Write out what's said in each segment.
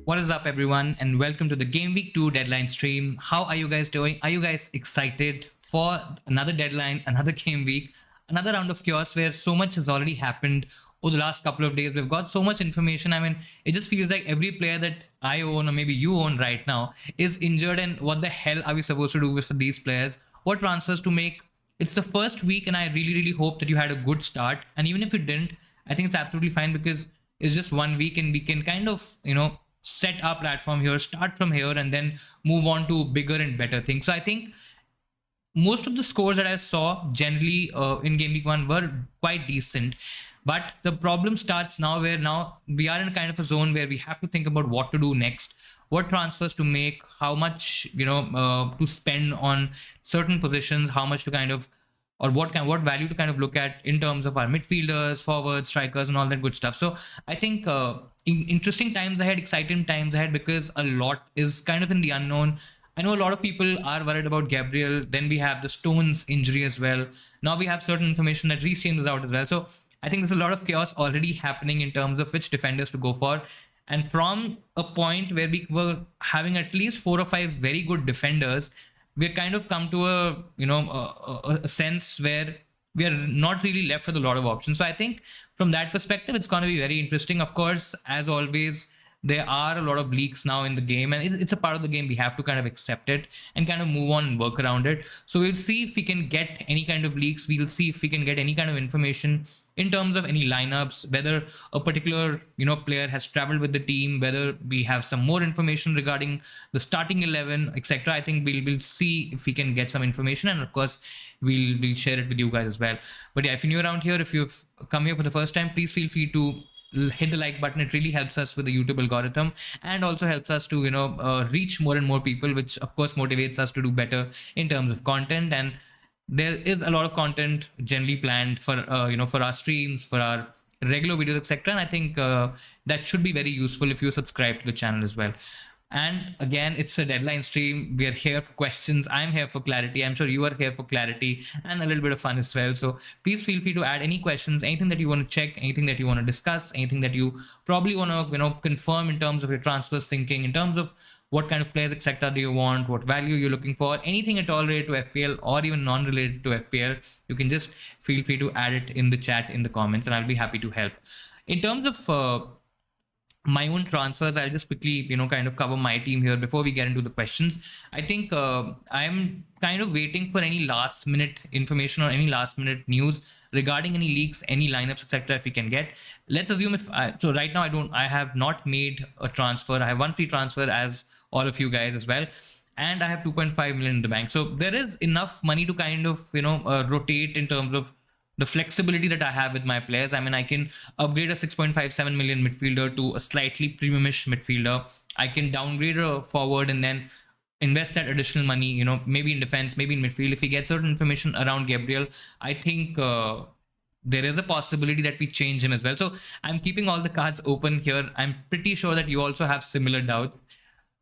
What is up, everyone, and welcome to the Game Week 2 deadline stream. How are you guys doing? Are you guys excited for another deadline, another game week, another round of chaos where so much has already happened over the last couple of days? We've got so much information. I mean, it just feels like every player that I own, or maybe you own right now, is injured. And what the hell are we supposed to do with these players? What transfers to make? It's the first week, and I really, really hope that you had a good start. And even if you didn't, I think it's absolutely fine because it's just 1 week and we can kind of, set our platform here, start from here, and then move on to bigger and better things. So I think most of the scores that I saw generally in game week 1 were quite decent. But the problem starts now, where now we are in kind of a zone where we have to think about what to do next, what transfers to make, how much to spend on certain positions, how much to kind of, or what value to kind of look at in terms of our midfielders, forwards, strikers, and all that good stuff. So I think interesting times ahead, exciting times ahead, because a lot is kind of in the unknown. I know a lot of people are worried about Gabriel. Then we have the Stones injury as well. Now we have certain information that Reece James is out as well. So I think there's a lot of chaos already happening in terms of which defenders to go for. And from a point where we were having at least 4 or 5 very good defenders, we're kind of come to a sense where we are not really left with a lot of options. So I think from that perspective, it's going to be very interesting. Of course, as always, there are a lot of leaks now in the game, and it's a part of the game. We have to kind of accept it and kind of move on and work around it. So we'll see if we can get any kind of leaks. We'll see if we can get any kind of information in terms of any lineups, whether a particular player has traveled with the team, whether we have some more information regarding the starting 11, etc. I think we'll see if we can get some information, and of course we'll share it with you guys as well. But yeah, if you're new around here, if you've come here for the first time, please feel free to hit the like button. It really helps us with the YouTube algorithm, and also helps us to reach more and more people, which of course motivates us to do better in terms of content. And there is a lot of content generally planned for for our streams, for our regular videos, etc. And I think that should be very useful if you subscribe to the channel as well. And again, it's a deadline stream. We are here for questions. I'm here for clarity. I'm sure you are here for clarity and a little bit of fun as well. So please feel free to add any questions, anything that you want to check, anything that you want to discuss, anything that you probably want to confirm in terms of your transfers thinking, in terms of what kind of players, etc. do you want, what value you're looking for, anything at all related to FPL or even non-related to FPL, you can just feel free to add it in the chat, in the comments, and I'll be happy to help. In terms of my own transfers, I'll just quickly kind of cover my team here before we get into the questions. I think I'm kind of waiting for any last minute information or any last minute news regarding any leaks, any lineups, etc. if we can get. Let's assume so right now I have not made a transfer. I have one free transfer, as all of you guys as well, and I have 2.5 million in the bank. So there is enough money to kind of rotate in terms of the flexibility that I have with my players. I mean, I can upgrade a 6.57 million midfielder to a slightly premiumish midfielder. I can downgrade a forward and then invest that additional money, maybe in defense, maybe in midfield. If we get certain information around Gabriel, I think there is a possibility that we change him as well. So I'm keeping all the cards open here. I'm pretty sure that you also have similar doubts.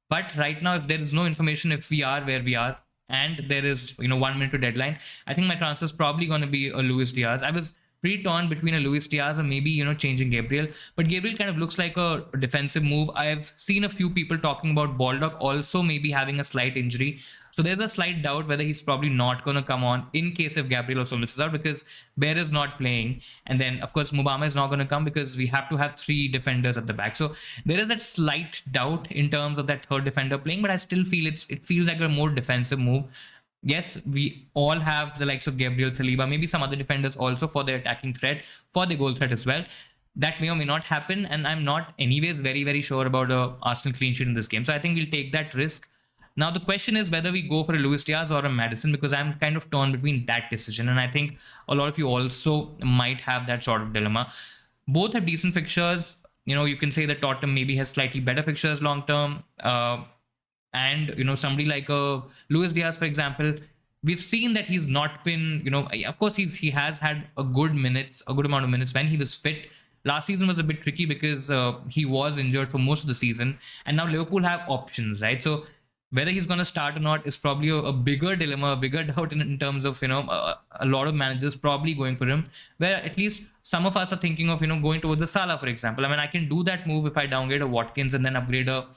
But right now, if there is no information, if we are where we are, and there is 1 minute to deadline, I think my transfer is probably going to be a Luis Diaz. I was pretty torn between a Luis Diaz or maybe changing Gabriel, but Gabriel kind of looks like a defensive move. I've seen a few people talking about Baldock also maybe having a slight injury, so there's a slight doubt whether he's probably not going to come on in case if Gabriel also misses out, because Bear is not playing, and then of course Mubama is not going to come because we have to have 3 defenders at the back. So there is that slight doubt in terms of that third defender playing, but I still feel it feels like a more defensive move. Yes, we all have the likes of Gabriel, Saliba, maybe some other defenders also for their attacking threat, for the goal threat as well. That may or may not happen, and I'm not anyways very, very sure about a Arsenal clean sheet in this game. So I think we'll take that risk. Now the question is whether we go for a Luis Diaz or a Maddison, because I'm kind of torn between that decision, and I think a lot of you also might have that sort of dilemma. Both have decent fixtures. You can say that Tottenham maybe has slightly better fixtures long term. And somebody like Luis Diaz, for example, we've seen that he's not been, of course he has had a good amount of minutes when he was fit. Last season was a bit tricky because he was injured for most of the season, and now Liverpool have options, right? So Whether he's going to start or not is probably a bigger dilemma, a bigger doubt in terms of, a lot of managers probably going for him, where at least some of us are thinking of, going towards the Salah, for example. I mean, I can do that move if I downgrade a Watkins and then upgrade a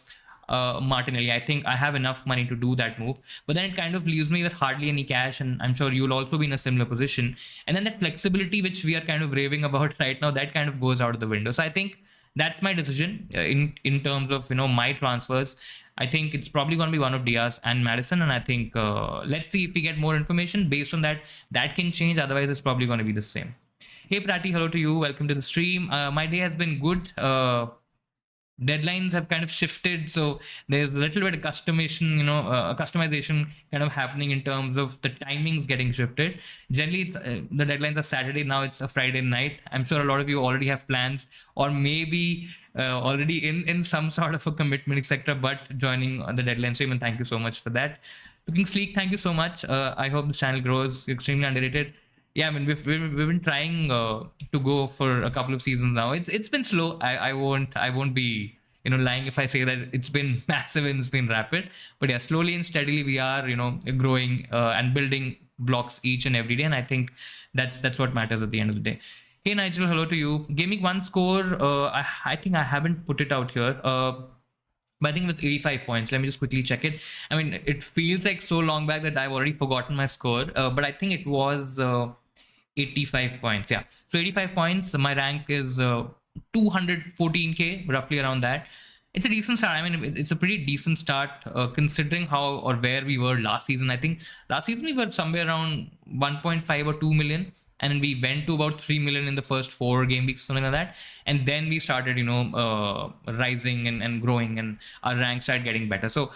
Martinelli. I think I have enough money to do that move, but then it kind of leaves me with hardly any cash, and I'm sure you'll also be in a similar position. And then that flexibility, which we are kind of raving about right now, that kind of goes out of the window. So I think that's my decision in terms of my transfers. I think it's probably going to be one of Diaz and Madison, and I think let's see if we get more information based on that. That can change. Otherwise, it's probably going to be the same. Hey Prati, hello to you. Welcome to the stream. My day has been good. Deadlines have kind of shifted, so there's a little bit of customization kind of happening in terms of the timings getting shifted. Generally, it's the deadlines are Saturday, now it's a Friday night. I'm sure a lot of you already have plans, or maybe already in some sort of a commitment, etc., but joining the deadline stream, and thank you so much for that. Looking sleek, thank you so much. I hope this channel grows. Extremely underrated. Yeah, I mean, we've been trying to go for a couple of seasons now. It's been slow. I won't be lying if I say that it's been massive and it's been rapid. But yeah, slowly and steadily we are growing and building blocks each and every day. And I think that's what matters at the end of the day. Hey Nigel, hello to you. Gaming one score. I think I haven't put it out here. But I think it was 85 points. Let me just quickly check it. I mean, it feels like so long back that I've already forgotten my score. But I think it was 85 points. Yeah. So 85 points. My rank is 214k, roughly around that. It's a decent start. I mean, it's a pretty decent start considering how or where we were last season. I think last season we were somewhere around 1.5 or 2 million. And then we went to about 3 million in the first 4 game weeks, something like that. And then we started, rising and growing, and our rank started getting better. So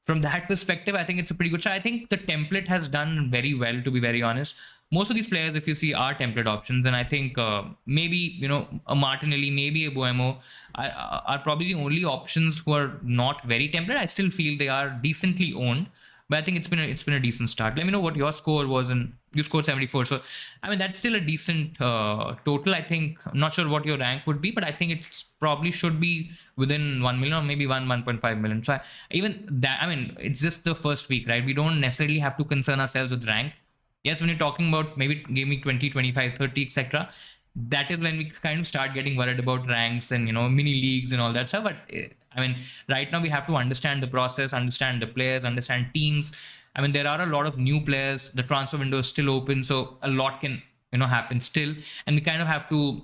from that perspective, I think it's a pretty good shot. I think the template has done very well, to be very honest. Most of these players, if you see, are template options. And I think maybe, a Martinelli, maybe a Buemo are probably the only options who are not very template. I still feel they are decently owned. But I think it's been a decent start. Let me know what your score was, and you scored 74. So I mean, that's still a decent total. I think I'm not sure what your rank would be, but I think it's probably should be within 1 million or maybe 1.5 million. So even that, I mean, it's just the first week, right? We don't necessarily have to concern ourselves with rank. Yes, when you're talking about maybe gaming 20, 25, 30, etc., that is when we kind of start getting worried about ranks and mini leagues and all that stuff. But I mean, right now we have to understand the process, understand the players, understand teams. I mean, there are a lot of new players. The transfer window is still open, so a lot can happen still, and we kind of have to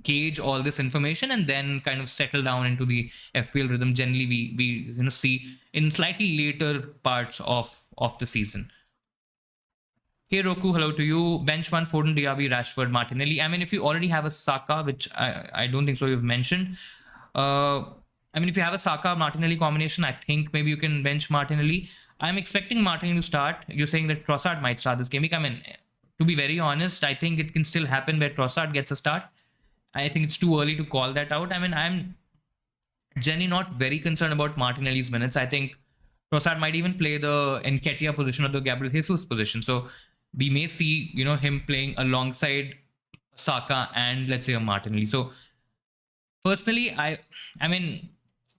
gauge all this information and then kind of settle down into the FPL rhythm. Generally, we see in slightly later parts of the season. Hey Roku, hello to you. Bench one, Foden, Diaby, Rashford, Martinelli. I mean, if you already have a Saka, which I don't think so you've mentioned. I mean, if you have a Saka Martinelli combination, I think maybe you can bench Martinelli. I'm expecting Martinelli to start. You're saying that Trossard might start this game week. I mean, to be very honest, I think it can still happen where Trossard gets a start. I think it's too early to call that out. I mean, I'm generally not very concerned about Martinelli's minutes. I think Trossard might even play the Nketiah position or the Gabriel Jesus position. So we may see, him playing alongside Saka and let's say a Martinelli. So personally, I mean,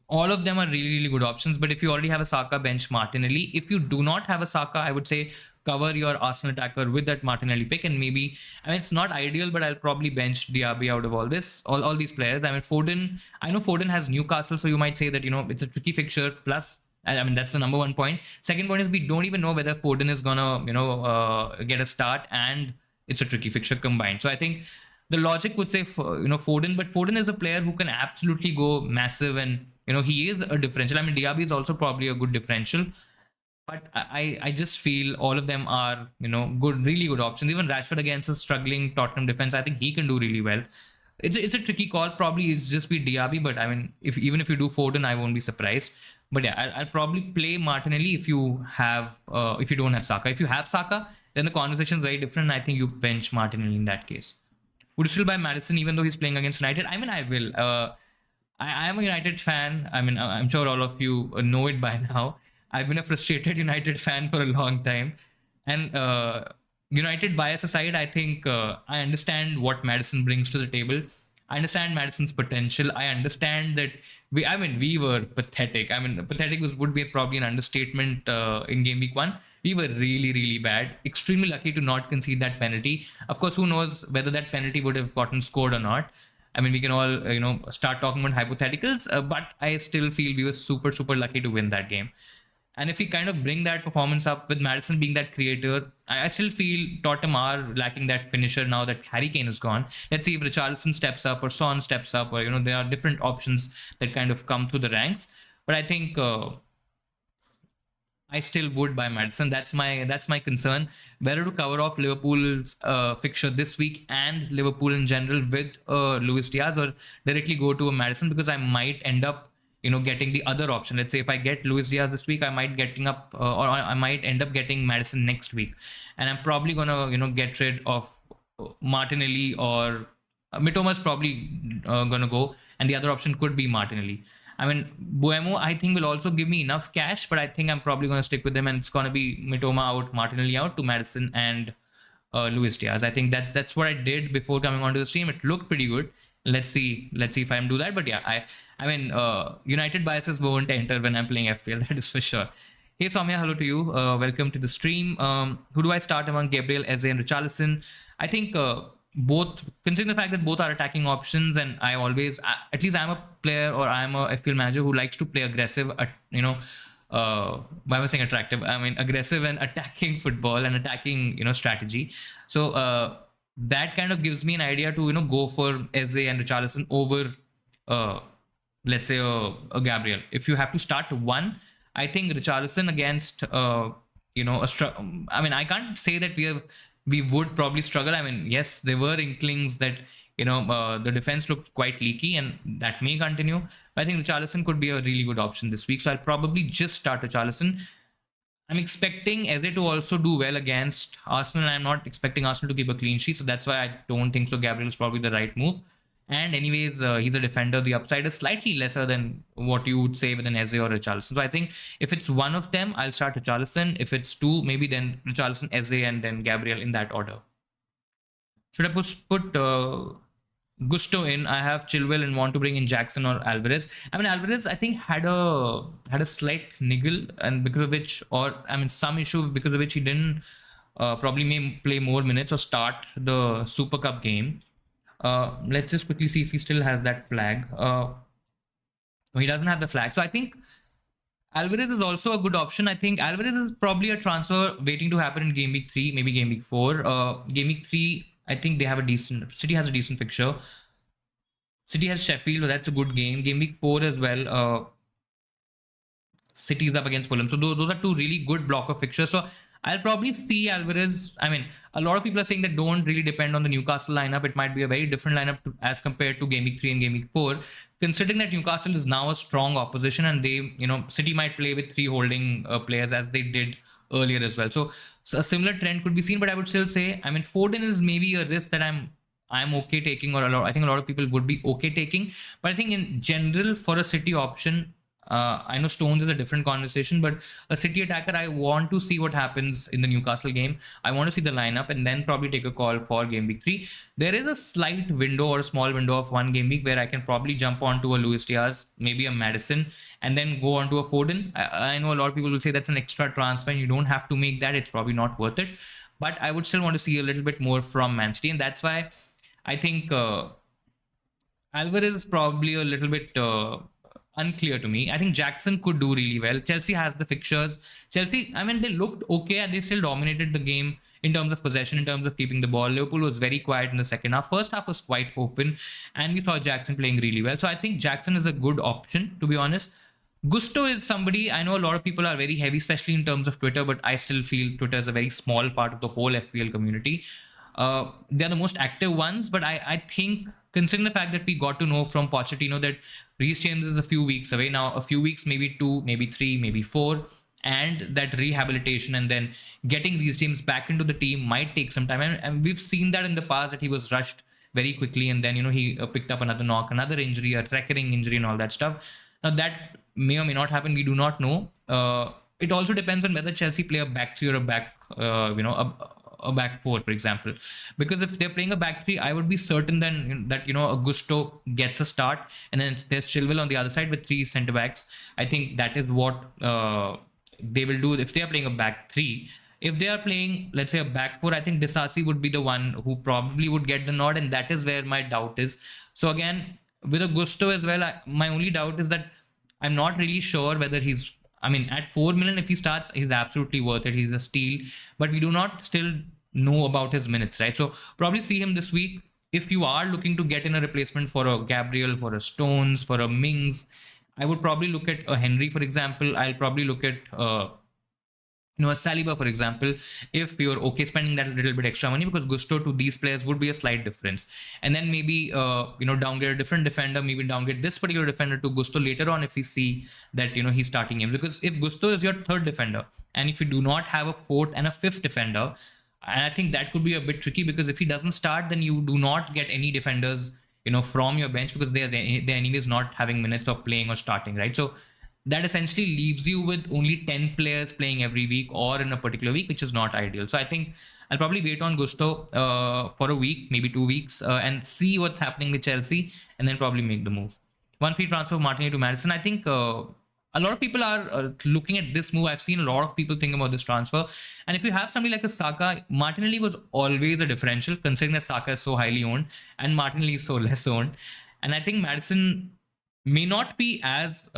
all of them are really, really good options. But if you already have a Saka, bench Martinelli. If you do not have a Saka, I would say cover your Arsenal attacker with that Martinelli pick. And maybe, I mean, it's not ideal, but I'll probably bench Diaby out of all these players. I mean, Foden, I know Foden has Newcastle, so you might say that, it's a tricky fixture. Plus, I mean, that's the number one point. Second point is we don't even know whether Foden is gonna, get a start, and it's a tricky fixture combined. So I think the logic would say, Foden, but Foden is a player who can absolutely go massive, and he is a differential. I mean, Diaby is also probably a good differential, but I just feel all of them are good, really good options. Even Rashford against a struggling Tottenham defense, I think he can do really well. It's a tricky call. Probably it's just be Diaby, but I mean, even if you do Foden, I won't be surprised. But yeah, I'll probably play Martinelli if you don't have Saka. If you have Saka, then the conversation is very different. I think you bench Martinelli in that case. Would you still buy Madison even though he's playing against United? I mean, I will. I am a United fan. I mean, I'm sure all of you know it by now. I've been a frustrated United fan for a long time. And United bias aside, I think I understand what Madison brings to the table. I understand Madison's potential. I understand that we were pathetic. Pathetic would be probably an understatement in game week 1. We were really, really bad. Extremely lucky to not concede that penalty. Of course, who knows whether that penalty would have gotten scored or not. We can all, start talking about hypotheticals, but I still feel we were super, super lucky to win that game. And if we kind of bring that performance up with Madison being that creator, I still feel Tottenham are lacking that finisher now that Harry Kane is gone. Let's see if Richarlison steps up or Son steps up, or there are different options that kind of come through the ranks. But I think I still would buy Madison. That's my concern. Whether to cover off Liverpool's fixture this week and Liverpool in general with Luis Diaz, or directly go to a Madison, because I might end up getting the other option. Let's say if I get Luis Diaz this week, I might or I might end up getting Madison next week, and I'm probably gonna get rid of Martinelli, or Mitoma's probably gonna go, and the other option could be Martinelli. Buemo, I think, will also give me enough cash, but I think I'm probably going to stick with him, and it's going to be Mitoma out, Martinelli out, to Madison and Luis Diaz. I think that's what I did before coming onto the stream. It looked pretty good. Let's see if I can do that. But yeah, United biases won't enter when I'm playing FPL. That is for sure. Hey Soumya, hello to you. Welcome to the stream. Who do I start among Gabriel, Eze, and Richarlison? I think both, considering the fact that both are attacking options, and I always, at least I'm a player, or I'm a FPL manager who likes to play aggressive, why am I saying attractive? Aggressive and attacking football and attacking, strategy. So that kind of gives me an idea to, go for Eze and Richarlison over, let's say, a Gabriel. If you have to start one, I think Richarlison against, I can't say that we would probably struggle. Yes, there were inklings that, the defense looked quite leaky, and that may continue. But I think Richarlison could be a really good option this week. So I'll probably just start Richarlison. I'm expecting Eze to also do well against Arsenal, and I'm not expecting Arsenal to keep a clean sheet. So that's why I don't think so. Gabriel is probably the right move. And anyways, he's a defender. The upside is slightly lesser than what you would say with an Eze or Richarlison. So I think if it's one of them, I'll start Richarlison. If it's two, maybe then Richarlison, Eze, and then Gabriel in that order. Should I put Gusto in? I have Chilwell and want to bring in Jackson or Alvarez. Alvarez, I think, had a slight niggle, and because of which, or some issue because of which he didn't probably may play more minutes or start the Super Cup game. Let's just quickly see if he still has that flag. He doesn't have the flag. So I think Alvarez is also a good option. I think Alvarez is probably a transfer waiting to happen in game week 3, maybe game week 4. Game week 3, I think City has a decent fixture. City has Sheffield, so that's a good game. Game week 4 as well. City's up against Fulham. So those are two really good block of fixtures. So I'll probably see Alvarez. A lot of people are saying that don't really depend on the Newcastle lineup. It might be a very different lineup as compared to game week 3 and game week 4. Considering that Newcastle is now a strong opposition, and they, City might play with 3 holding players as they did earlier as well. So a similar trend could be seen, but I would still say, Foden is maybe a risk that I'm okay taking, or I think a lot of people would be okay taking. But I think in general, for a City option, I know Stones is a different conversation, but a City attacker, I want to see what happens in the Newcastle game. I want to see the lineup and then probably take a call for game week 3. There is a slight window, or a small window of one game week, where I can probably jump onto a Luis Diaz, maybe a Maddison, and then go onto a Foden. I know a lot of people will say that's an extra transfer and you don't have to make that. It's probably not worth it. But I would still want to see a little bit more from Man City, and that's why I think Alvarez is probably a little bit unclear to me. I think Jackson could do really well. Chelsea has the fixtures. Chelsea, they looked okay, and they still dominated the game in terms of possession, in terms of keeping the ball. Liverpool was very quiet in the second half. First half was quite open, and we saw Jackson playing really well. So I think Jackson is a good option, to be honest. Gusto is somebody, I know a lot of people are very heavy, especially in terms of Twitter, but I still feel Twitter is a very small part of the whole FPL community. They're the most active ones, but I think, considering the fact that we got to know from Pochettino that Reece James is a few weeks away now, a few weeks, maybe 2, maybe 3, maybe 4, and that rehabilitation and then getting Reece James back into the team might take some time. And we've seen that in the past, that he was rushed very quickly, and then, he picked up another knock, another injury, a recurring injury and all that stuff. Now that may or may not happen. We do not know. It also depends on whether Chelsea play a back 3 or a back, a back four, for example. Because if they're playing a back three, I would be certain then that Augusto gets a start, and then there's Chilwell on the other side with three centre backs. I think that is what they will do if they are playing a back three. If they are playing, let's say, a back four, I think Disasi would be the one who probably would get the nod, and that is where my doubt is. So again, with Augusto as well, my only doubt is that I'm not really sure whether he's. I mean, at 4 million, if he starts, he's absolutely worth it. He's a steal, but we do not still know about his minutes, right? So probably see him this week. If you are looking to get in a replacement for a Gabriel, for a Stones, for a Mings, I would probably look at a Henry, for example. I'll probably look at a Saliba, for example, if you're okay spending that little bit extra money, because Gusto to these players would be a slight difference. And then maybe, downgrade a different defender, maybe downgrade this particular defender to Gusto later on if we see that, he's starting him. Because if Gusto is your third defender, and if you do not have a fourth and a fifth defender, and I think that could be a bit tricky, because if he doesn't start, then you do not get any defenders, from your bench, because they're anyways not having minutes of playing or starting, right? So that essentially leaves you with only 10 players playing every week or in a particular week, which is not ideal. So I think I'll probably wait on Gusto for a week, maybe 2 weeks, and see what's happening with Chelsea, and then probably make the move. One free transfer of Martinelli to Madison. I think a lot of people are looking at this move. I've seen a lot of people think about this transfer. And if you have somebody like a Saka, Martinelli was always a differential, considering that Saka is so highly owned and Martinelli is so less owned. And I think Madison may not be as...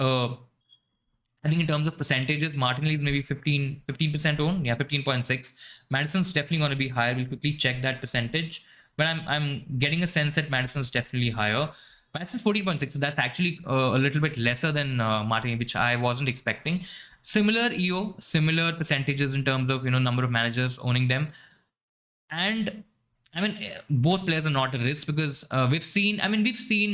I think in terms of percentages, Martinelli is maybe 15% owned. Yeah, 15.6. Madison's definitely going to be higher. We'll quickly check that percentage. But I'm getting a sense that Madison's definitely higher. Madison's 14.6. So that's actually a little bit lesser than Martinelli, which I wasn't expecting. Similar EO, similar percentages in terms of, number of managers owning them. And I mean, both players are not a risk, because we've seen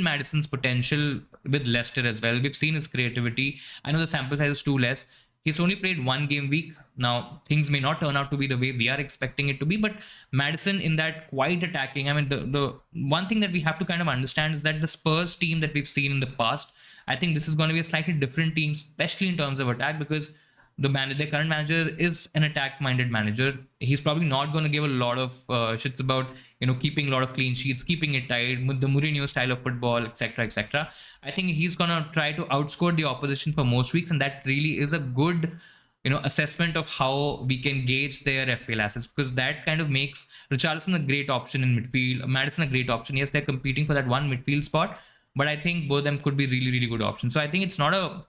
Madison's potential with Leicester as well. We've seen his creativity. I know the sample size is too less. He's only played one game week. Now, things may not turn out to be the way we are expecting it to be, but Madison in that quite attacking. I mean, the one thing that we have to kind of understand is that the Spurs team that we've seen in the past, I think this is going to be a slightly different team, especially in terms of attack, because the current manager is an attack-minded manager. He's probably not going to give a lot of shits about, keeping a lot of clean sheets, keeping it tight, the Mourinho style of football, etc., etc. I think he's going to try to outscore the opposition for most weeks, and that really is a good, assessment of how we can gauge their FPL assets, because that kind of makes Richarlison a great option in midfield, Madison a great option. Yes, they're competing for that one midfield spot, but I think both of them could be really, really good options. So I think it's not an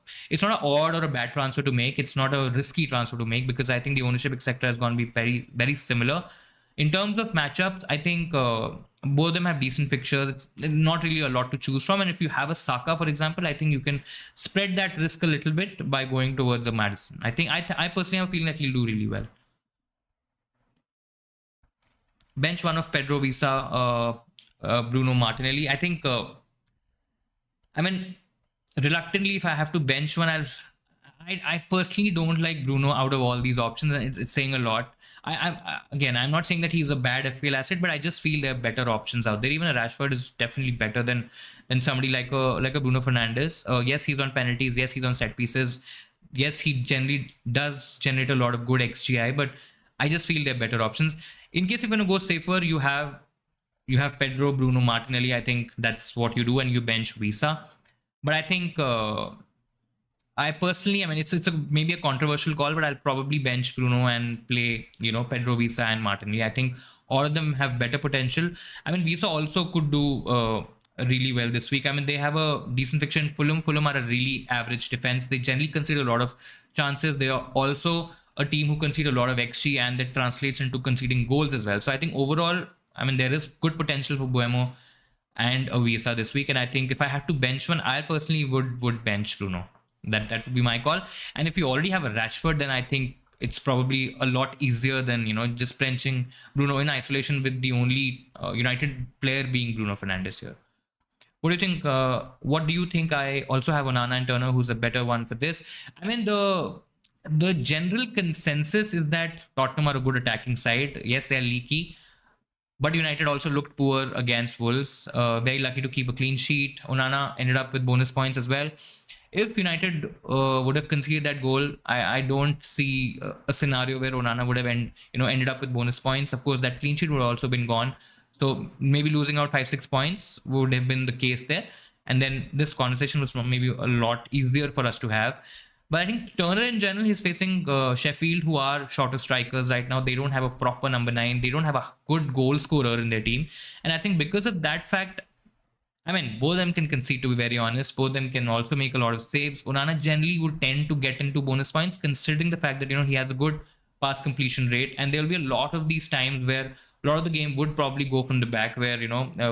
odd or a bad transfer to make. It's not a risky transfer to make, because I think the ownership, etc., is going to be very, very similar. In terms of matchups, I think both of them have decent fixtures. It's not really a lot to choose from. And if you have a Saka, for example, I think you can spread that risk a little bit by going towards a Madison. I think I personally have a feeling that he'll do really well. Bench one of Pedro Visa, Bruno Martinelli. I think... reluctantly, if I have to bench one, I personally don't like Bruno out of all these options. It's saying a lot. I'm not saying that he's a bad FPL asset, but I just feel there are better options out there. Even a Rashford is definitely better than somebody like a Bruno Fernandes. Yes, he's on penalties. Yes, he's on set pieces. Yes, he generally does generate a lot of good XGI, but I just feel there are better options. In case you're going to go safer, you have Pedro, Bruno, Martinelli. I think that's what you do, and you bench Visa. But I think I personally, it's maybe a controversial call, but I'll probably bench Bruno and play, Pedro, Visa, and Martinelli. I think all of them have better potential. Visa also could do really well this week. They have a decent fixture in Fulham. Fulham are a really average defense. They generally concede a lot of chances. They are also a team who concede a lot of XG, and that translates into conceding goals as well. So I think overall, there is good potential for Buemo and a Visa this week. And I think if I had to bench one, I personally would bench Bruno. That would be my call. And if you already have a Rashford, then I think it's probably a lot easier than, just benching Bruno in isolation with the only United player being Bruno Fernandes here. What do you think? What do you think? I also have Onana and Turner, who's a better one for this. The general consensus is that Tottenham are a good attacking side. Yes, they're leaky, but United also looked poor against Wolves. Very lucky to keep a clean sheet. Onana ended up with bonus points as well. If United would have conceded that goal, I don't see a scenario where Onana would have ended up with bonus points. Of course, that clean sheet would have also been gone. So maybe losing out 5-6 points would have been the case there. And then this conversation was maybe a lot easier for us to have. But I think Turner in general, he's facing Sheffield, who are shorter strikers right now. They don't have a proper number 9. They don't have a good goal scorer in their team. And I think because of that fact, I mean, both of them can concede, to be very honest. Both of them can also make a lot of saves. Onana generally would tend to get into bonus points, considering the fact that, he has a good pass completion rate. And there'll be a lot of these times where a lot of the game would probably go from the back, where,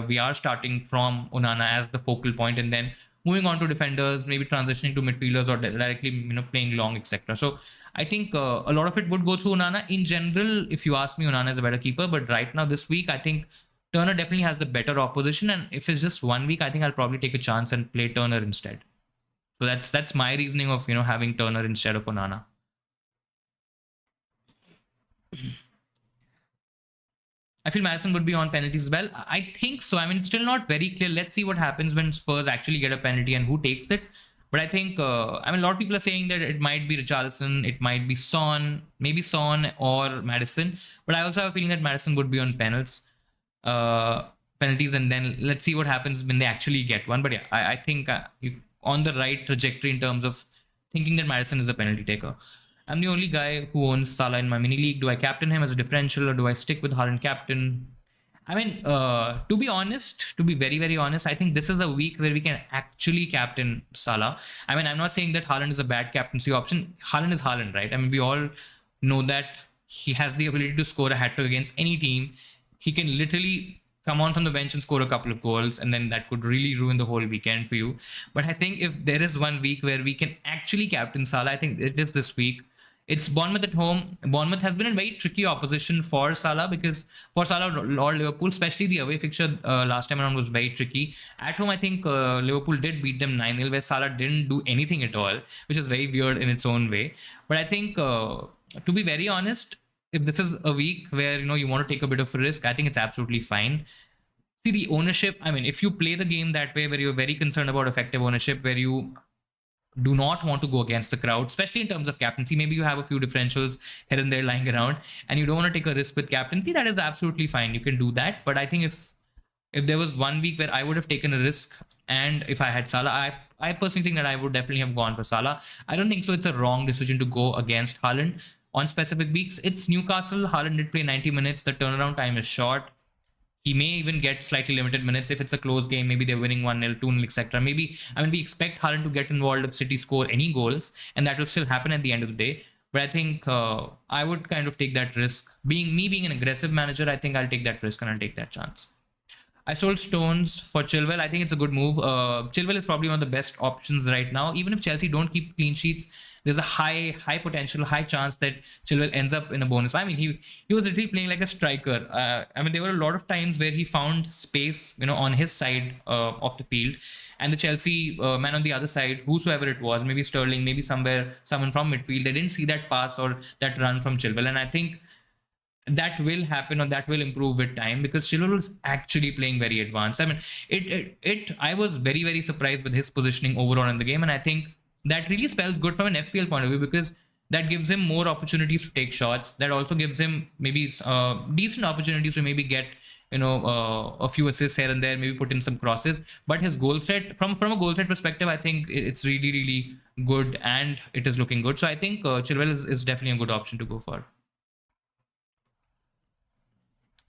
we are starting from Onana as the focal point and then moving on to defenders, maybe transitioning to midfielders or directly, playing long, etc. So I think a lot of it would go through Onana. In general, if you ask me, Onana is a better keeper. But right now, this week, I think Turner definitely has the better opposition. And if it's just 1 week, I think I'll probably take a chance and play Turner instead. So that's my reasoning of, having Turner instead of Onana. I feel Madison would be on penalties as well. I think so. I mean, it's still not very clear. Let's see what happens when Spurs actually get a penalty and who takes it. But I think, a lot of people are saying that it might be Richarlison, it might be Son, maybe Son or Madison. But I also have a feeling that Madison would be on penalties, and then let's see what happens when they actually get one. But yeah, I think you're on the right trajectory in terms of thinking that Madison is a penalty taker. I'm the only guy who owns Salah in my mini league. Do I captain him as a differential or do I stick with Haaland captain? I mean, to be honest, to be very, very honest, I think this is a week where we can actually captain Salah. I mean, I'm not saying that Haaland is a bad captaincy option. Haaland is Haaland, right? I mean, we all know that he has the ability to score a hat-trick against any team. He can literally come on from the bench and score a couple of goals, and then that could really ruin the whole weekend for you. But I think if there is 1 week where we can actually captain Salah, I think it is this week. It's Bournemouth at home. Bournemouth has been a very tricky opposition for Salah, because for Salah or Liverpool, especially the away fixture last time around was very tricky. At home, I think Liverpool did beat them 9-0, where Salah didn't do anything at all, which is very weird in its own way. But I think, to be very honest, if this is a week where you want to take a bit of a risk, I think it's absolutely fine. See, the ownership, I mean, if you play the game that way, where you're very concerned about effective ownership, where you do not want to go against the crowd, especially in terms of captaincy. Maybe you have a few differentials here and there lying around and you don't want to take a risk with captaincy. That is absolutely fine. You can do that. But I think if there was 1 week where I would have taken a risk, and if I had Salah, I personally think that I would definitely have gone for Salah. I don't think so it's a wrong decision to go against Haaland on specific weeks. It's Newcastle. Haaland did play 90 minutes. The turnaround time is short. He may even get slightly limited minutes if it's a close game. Maybe they're winning 1-0, 2-0, etc. Maybe, we expect Haaland to get involved if City score any goals, and that will still happen at the end of the day. But I think I would kind of take that risk. Being an aggressive manager, I think I'll take that risk and I'll take that chance. I sold Stones for Chilwell. I think it's a good move. Chilwell is probably one of the best options right now. Even if Chelsea don't keep clean sheets, there's a high potential, high chance that Chilwell ends up in a bonus. I mean, he was literally playing like a striker. There were a lot of times where he found space, on his side of the field, and the Chelsea man on the other side, whosoever it was, maybe Sterling, maybe someone from midfield, they didn't see that pass or that run from Chilwell. And I think that will happen, or that will improve with time, because Chilwell is actually playing very advanced. I mean, I was very, very surprised with his positioning overall in the game, and I think that really spells good from an FPL point of view, because that gives him more opportunities to take shots. That also gives him maybe decent opportunities to maybe get a few assists here and there, maybe put in some crosses. But his goal threat, from a goal threat perspective, I think it's really, really good, and it is looking good. So I think Chilwell is definitely a good option to go for.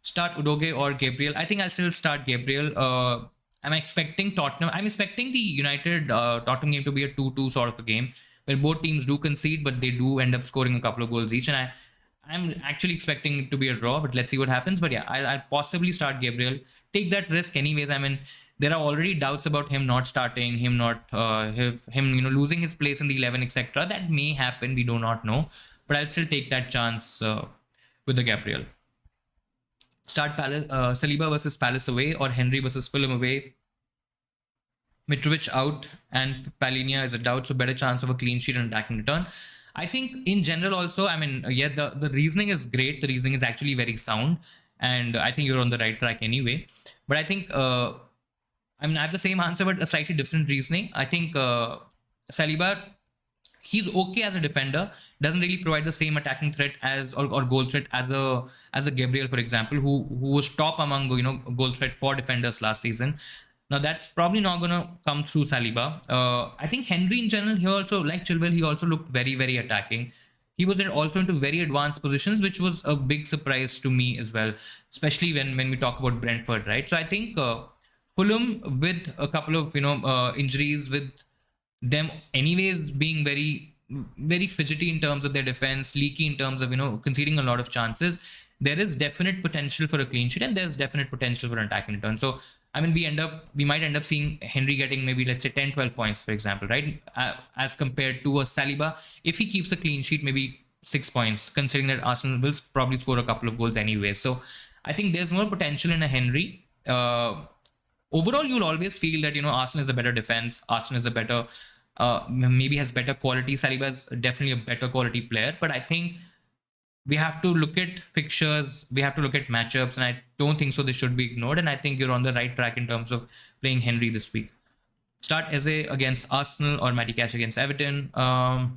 Start Udoge or Gabriel? I think I'll still start Gabriel. I'm expecting Tottenham. I'm expecting the United Tottenham game to be a 2-2 sort of a game, where both teams do concede, but they do end up scoring a couple of goals each. And I'm actually expecting it to be a draw, but let's see what happens. But yeah, I'll possibly start Gabriel. Take that risk anyways. I mean, there are already doubts about him not starting, him losing his place in the 11, etc. That may happen. We do not know, but I'll still take that chance with the Gabriel. Start Saliba versus Palace away, or Henry versus Fulham away. Mitrovic out and Palhinha is a doubt, so better chance of a clean sheet and attacking return. I think in general also, the reasoning is great. The reasoning is actually very sound, and I think you're on the right track anyway. But I think, I have the same answer, but a slightly different reasoning. I think Saliba, he's okay as a defender, doesn't really provide the same attacking threat as or goal threat as a Gabriel, for example, who was top among goal threat for defenders last season. Now that's probably not gonna come through Saliba. I think Henry in general, he also, like Chilwell, he also looked very very attacking. He was also into very advanced positions, which was a big surprise to me as well, especially when we talk about Brentford, right? So I think Fulham, with a couple of injuries, with them anyways being very very fidgety in terms of their defense, leaky in terms of conceding a lot of chances, there is definite potential for a clean sheet and there's definite potential for an attacking return. So I mean, we might end up seeing Henry getting maybe, let's say, 10-12 points, for example, right, as compared to a Saliba. If he keeps a clean sheet, maybe 6 points, considering that Arsenal will probably score a couple of goals anyway. So I think there's more potential in a Henry. Overall, you'll always feel that Arsenal is a better defense. Arsenal is a better, maybe has better quality. Saliba is definitely a better quality player, but I think we have to look at fixtures, we have to look at matchups, and I don't think so they should be ignored. And I think you're on the right track in terms of playing Henry this week. Start Eze against Arsenal or Matty Cash against Everton. I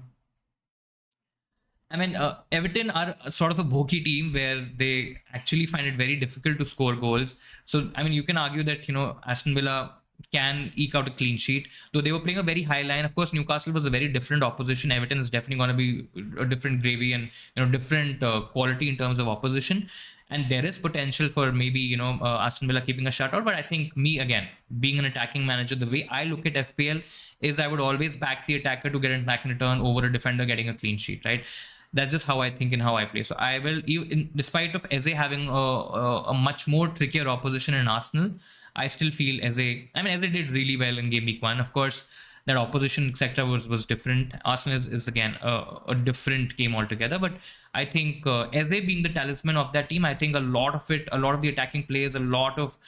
mean, Everton are sort of a bogey team where they actually find it very difficult to score goals. So, I mean, you can argue that, Aston Villa can eke out a clean sheet, though they were playing a very high line. Of course, Newcastle was a very different opposition. Everton is definitely going to be a different gravy and, different quality in terms of opposition. And there is potential for maybe, Aston Villa keeping a shutout. But I think me, again, being an attacking manager, the way I look at FPL is I would always back the attacker to get an attacking return over a defender getting a clean sheet, right? That's just how I think and how I play. So I will, despite of Eze having a much more trickier opposition in Arsenal, I still feel Eze. I mean, Eze did really well in game week 1. Of course, that opposition, etc., was different. Arsenal is again a different game altogether. But I think Eze being the talisman of that team, I think a lot of the attacking plays, a lot of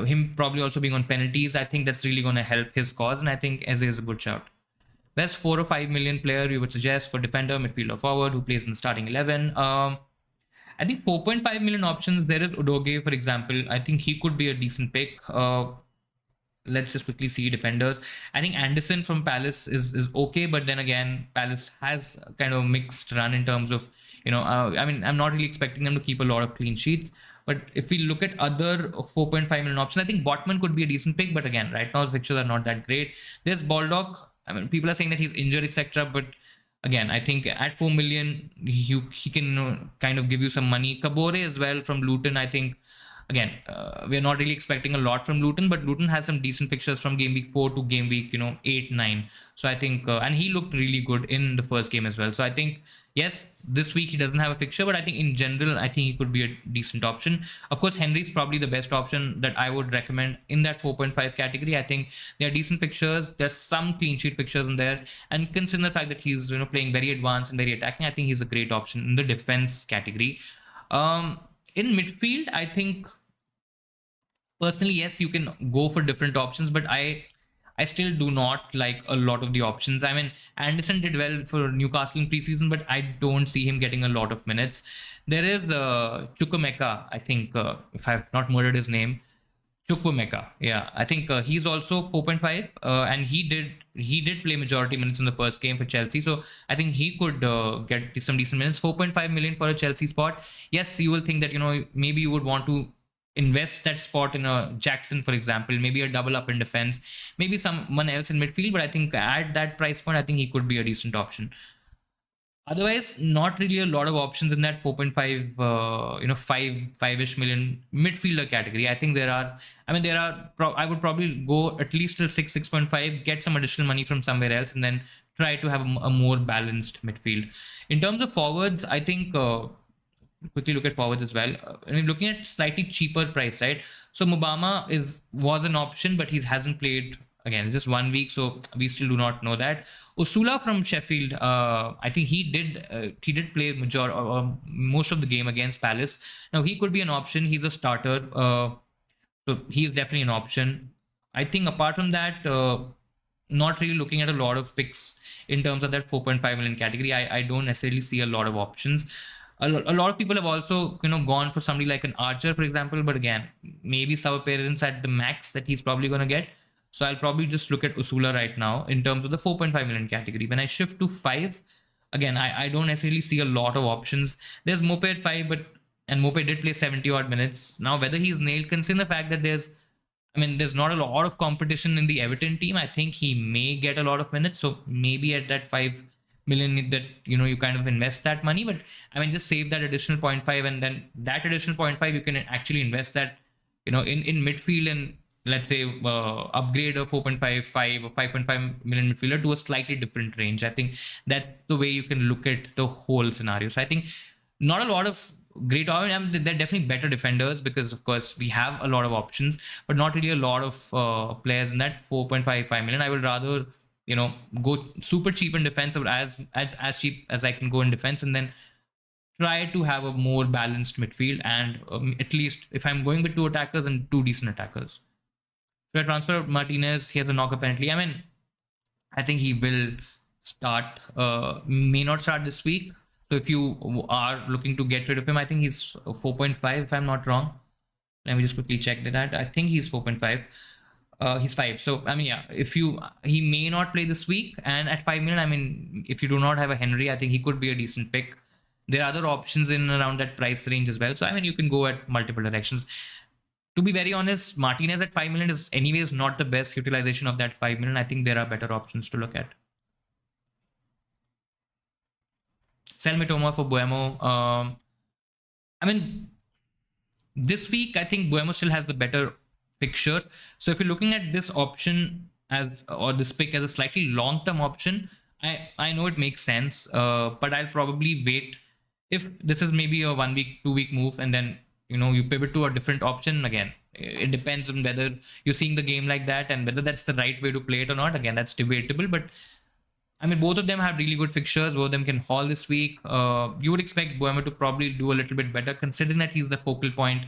him probably also being on penalties, I think that's really going to help his cause. And I think Eze is a good shout. Best 4 or 5 million player you would suggest for defender, midfield, or forward who plays in the starting 11. I think 4.5 million options. There is Udogie, for example. I think he could be a decent pick. Let's just quickly see defenders. I think Anderson from Palace is okay, but then again, Palace has kind of a mixed run in terms of, I mean, I'm not really expecting them to keep a lot of clean sheets. But if we look at other 4.5 million options, I think Botman could be a decent pick. But again, right now the fixtures are not that great. There's Baldock. I mean, people are saying that he's injured, etc. But again, I think at 4 million, he can kind of give you some money. Kabore as well from Luton. I think, again, we're not really expecting a lot from Luton, but Luton has some decent fixtures from game week 4 to game week 8, 9. So I think, and he looked really good in the first game as well. So I think, yes, this week he doesn't have a fixture, but I think in general, I think he could be a decent option. Of course, Henry's probably the best option that I would recommend in that 4.5 category. I think there are decent fixtures. There's some clean sheet fixtures in there. And consider the fact that he's playing very advanced and very attacking, I think he's a great option in the defense category. In midfield, I think personally, yes, you can go for different options, but I still do not like a lot of the options. I mean, Anderson did well for Newcastle in preseason, but I don't see him getting a lot of minutes. There is Chukwuemeka, I think, if I've not murdered his name, Chukwuemeka. Yeah, I think he's also 4.5, and he did play majority minutes in the first game for Chelsea. So I think he could get some decent minutes. 4.5 million for a Chelsea spot. Yes, you will think that maybe you would want to invest that spot in a Jackson, for example, maybe a double up in defense, maybe someone else in midfield. But I think at that price point, I think he could be a decent option. Otherwise, not really a lot of options in that 4.5, 5-ish million midfielder category. I think I would probably go at least till 6.5, get some additional money from somewhere else, and then try to have a more balanced midfield. In terms of forwards, I think, quickly look at forwards as well. I mean, looking at slightly cheaper price, right? So Mubama was an option, but he hasn't played. Again, it's just 1 week, so we still do not know that. Usula from Sheffield, I think he did play most of the game against Palace. Now he could be an option. He's a starter, so he's definitely an option. I think apart from that, not really looking at a lot of picks in terms of that 4.5 million category. I don't necessarily see a lot of options. A lot of people have also gone for somebody like an Archer, for example, but again, maybe sub appearance at the max that he's probably going to get. So I'll probably just look at Usula right now in terms of the 4.5 million category. When I shift to 5, again, I don't necessarily see a lot of options. There's Mope at 5, but and Mope did play 70 odd minutes. Now, whether he's nailed, considering the fact that there's not a lot of competition in the Everton team. I think he may get a lot of minutes. So maybe at that 5 million that, you kind of invest that money. But just save that additional point 0.5, and then that additional point 0.5, you can actually invest that, in midfield, and let's say upgrade a 4.5, 5 or 5.5 million midfielder to a slightly different range. I think that's the way you can look at the whole scenario. So I think not a lot of great. They're definitely better defenders because, of course, we have a lot of options, but not really a lot of players in that 4.55 million. I would rather, go super cheap in defense, or as cheap as I can go in defense, and then try to have a more balanced midfield. And at least if I'm going with 2 attackers and 2 decent attackers. So I transfer Martinez. He has a knock apparently. I think he will start. May not start this week. So if you are looking to get rid of him, I think he's 4.5 if I'm not wrong. Let me just quickly check that. I think he's 4.5. He's 5. So he may not play this week. And at 5 million, if you do not have a Henry, I think he could be a decent pick. There are other options in around that price range as well. So you can go at multiple directions. To be very honest, Martinez at 5 million is anyways not the best utilization of that 5 million. I think there are better options to look at. Sell Mitoma for Buemo. This week, I think Buemo still has the better fixture. So if you're looking at this option or this pick as a slightly long-term option, I know it makes sense, but I'll probably wait. If this is maybe a 1 week, 2 week move, and then you pivot to a different option, again, it depends on whether you're seeing the game like that and whether that's the right way to play it or not. Again, that's debatable, but both of them have really good fixtures. Both of them can haul this week. You would expect Buemo to probably do a little bit better, considering that he's the focal point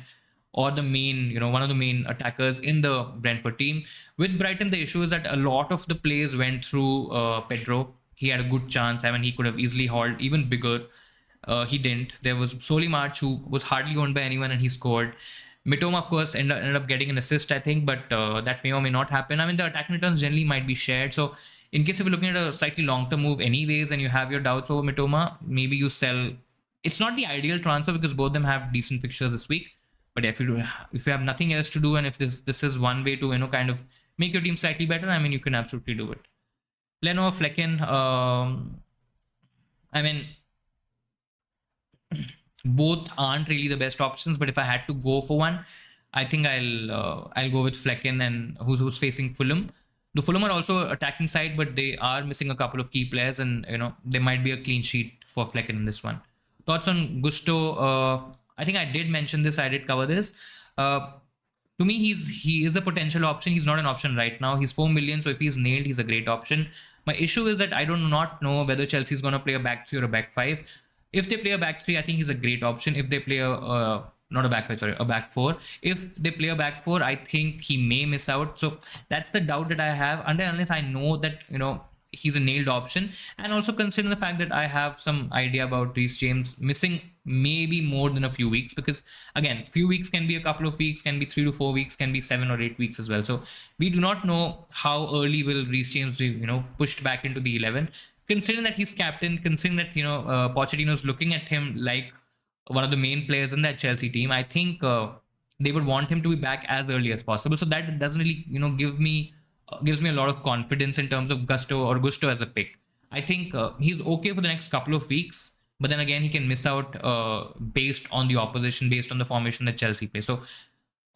or the main, one of the main attackers in the Brentford team. With Brighton, the issue is that a lot of the plays went through Pedro. He had a good chance. He could have easily hauled even bigger. He didn't. There was Solly March, who was hardly owned by anyone, and he scored. Mitoma, of course, ended up getting an assist, I think, but that may or may not happen. The attacking returns generally might be shared. So in case if you're looking at a slightly long-term move anyways, and you have your doubts over Mitoma, maybe you sell. It's not the ideal transfer because both of them have decent fixtures this week. But if you have nothing else to do, and if this is one way to kind of make your team slightly better, you can absolutely do it. Leno, Flecken, both aren't really the best options, but if I had to go for one, I think I'll go with Flecken, and who's facing Fulham. The Fulham are also attacking side, but they are missing a couple of key players, and there might be a clean sheet for Flecken in this one. Thoughts on Gusto? I think I did mention this. I did cover this. To me, he is a potential option. He's not an option right now. He's 4 million, so if he's nailed, he's a great option. My issue is that I do not know whether Chelsea is going to play a back 3 or a back 5. If they play a back 3, I think he's a great option. If they play a back 4. If they play a back 4, I think he may miss out. So that's the doubt that I have. Unless I know that, he's a nailed option. And also consider the fact that I have some idea about Reece James missing maybe more than a few weeks, because again, few weeks can be a couple of weeks, can be 3 to 4 weeks, can be 7 or 8 weeks as well. So we do not know how early will Reece James be, pushed back into the 11. Considering that he's captain, considering that, Pochettino's looking at him like one of the main players in that Chelsea team, I think they would want him to be back as early as possible. So that doesn't really, gives me a lot of confidence in terms of Gusto as a pick. I think he's okay for the next couple of weeks, but then again, he can miss out based on the opposition, based on the formation that Chelsea plays. So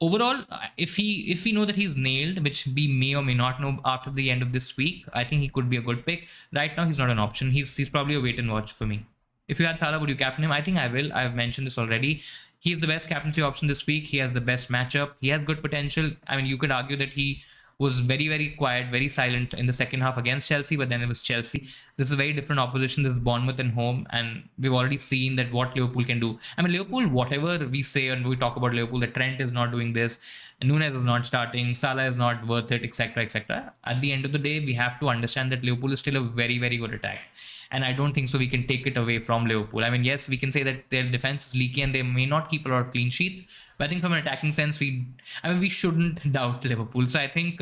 overall, if we know that he's nailed, which we may or may not know after the end of this week, I think he could be a good pick. Right now, he's not an option. He's probably a wait and watch for me. If you had Salah, would you captain him? I think I will. I've mentioned this already. He's the best captaincy option this week. He has the best matchup. He has good potential. You could argue that he was very, very quiet, very silent in the second half against Chelsea, but then it was Chelsea. This is a very different opposition. This is Bournemouth and home, and we've already seen that what Liverpool can do. Liverpool, whatever we say and we talk about Liverpool, that Trent is not doing this, Nunes is not starting, Salah is not worth it, etc., etc. At the end of the day, we have to understand that Liverpool is still a very, very good attack. And I don't think so we can take it away from Liverpool. Yes, we can say that their defense is leaky and they may not keep a lot of clean sheets. But I think from an attacking sense, we shouldn't doubt Liverpool. So I think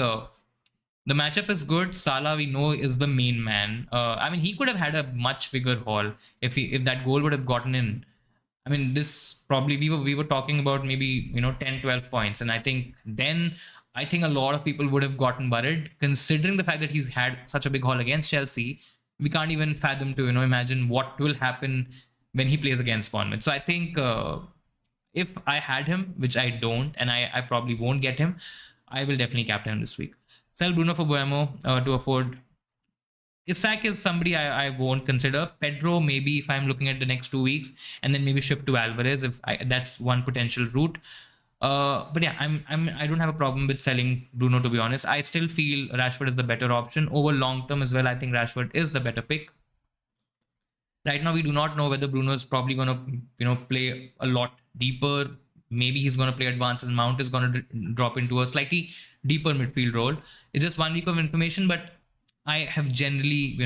The matchup is good. Salah, we know, is the main man. I mean, he could have had a much bigger haul if that goal would have gotten in. I mean, this probably we were talking about maybe 10, 12 points, and I think a lot of people would have gotten worried considering the fact that he's had such a big haul against Chelsea. We can't even fathom to imagine what will happen when he plays against Bournemouth. So I think if I had him, which I don't, and I probably won't get him, I will definitely captain him this week. Sell Bruno for Buemo to afford. Isak is somebody I won't consider. Pedro, maybe if I'm looking at the next 2 weeks, and then maybe shift to Alvarez if that's one potential route. But yeah, I don't have a problem with selling Bruno, to be honest. I still feel Rashford is the better option over long term as well. I think Rashford is the better pick. Right now, we do not know whether Bruno is probably going to play a lot deeper. Maybe he's going to play advanced, and Mount is going to drop into a slightly deeper midfield role. It's just 1 week of information, but I have generally,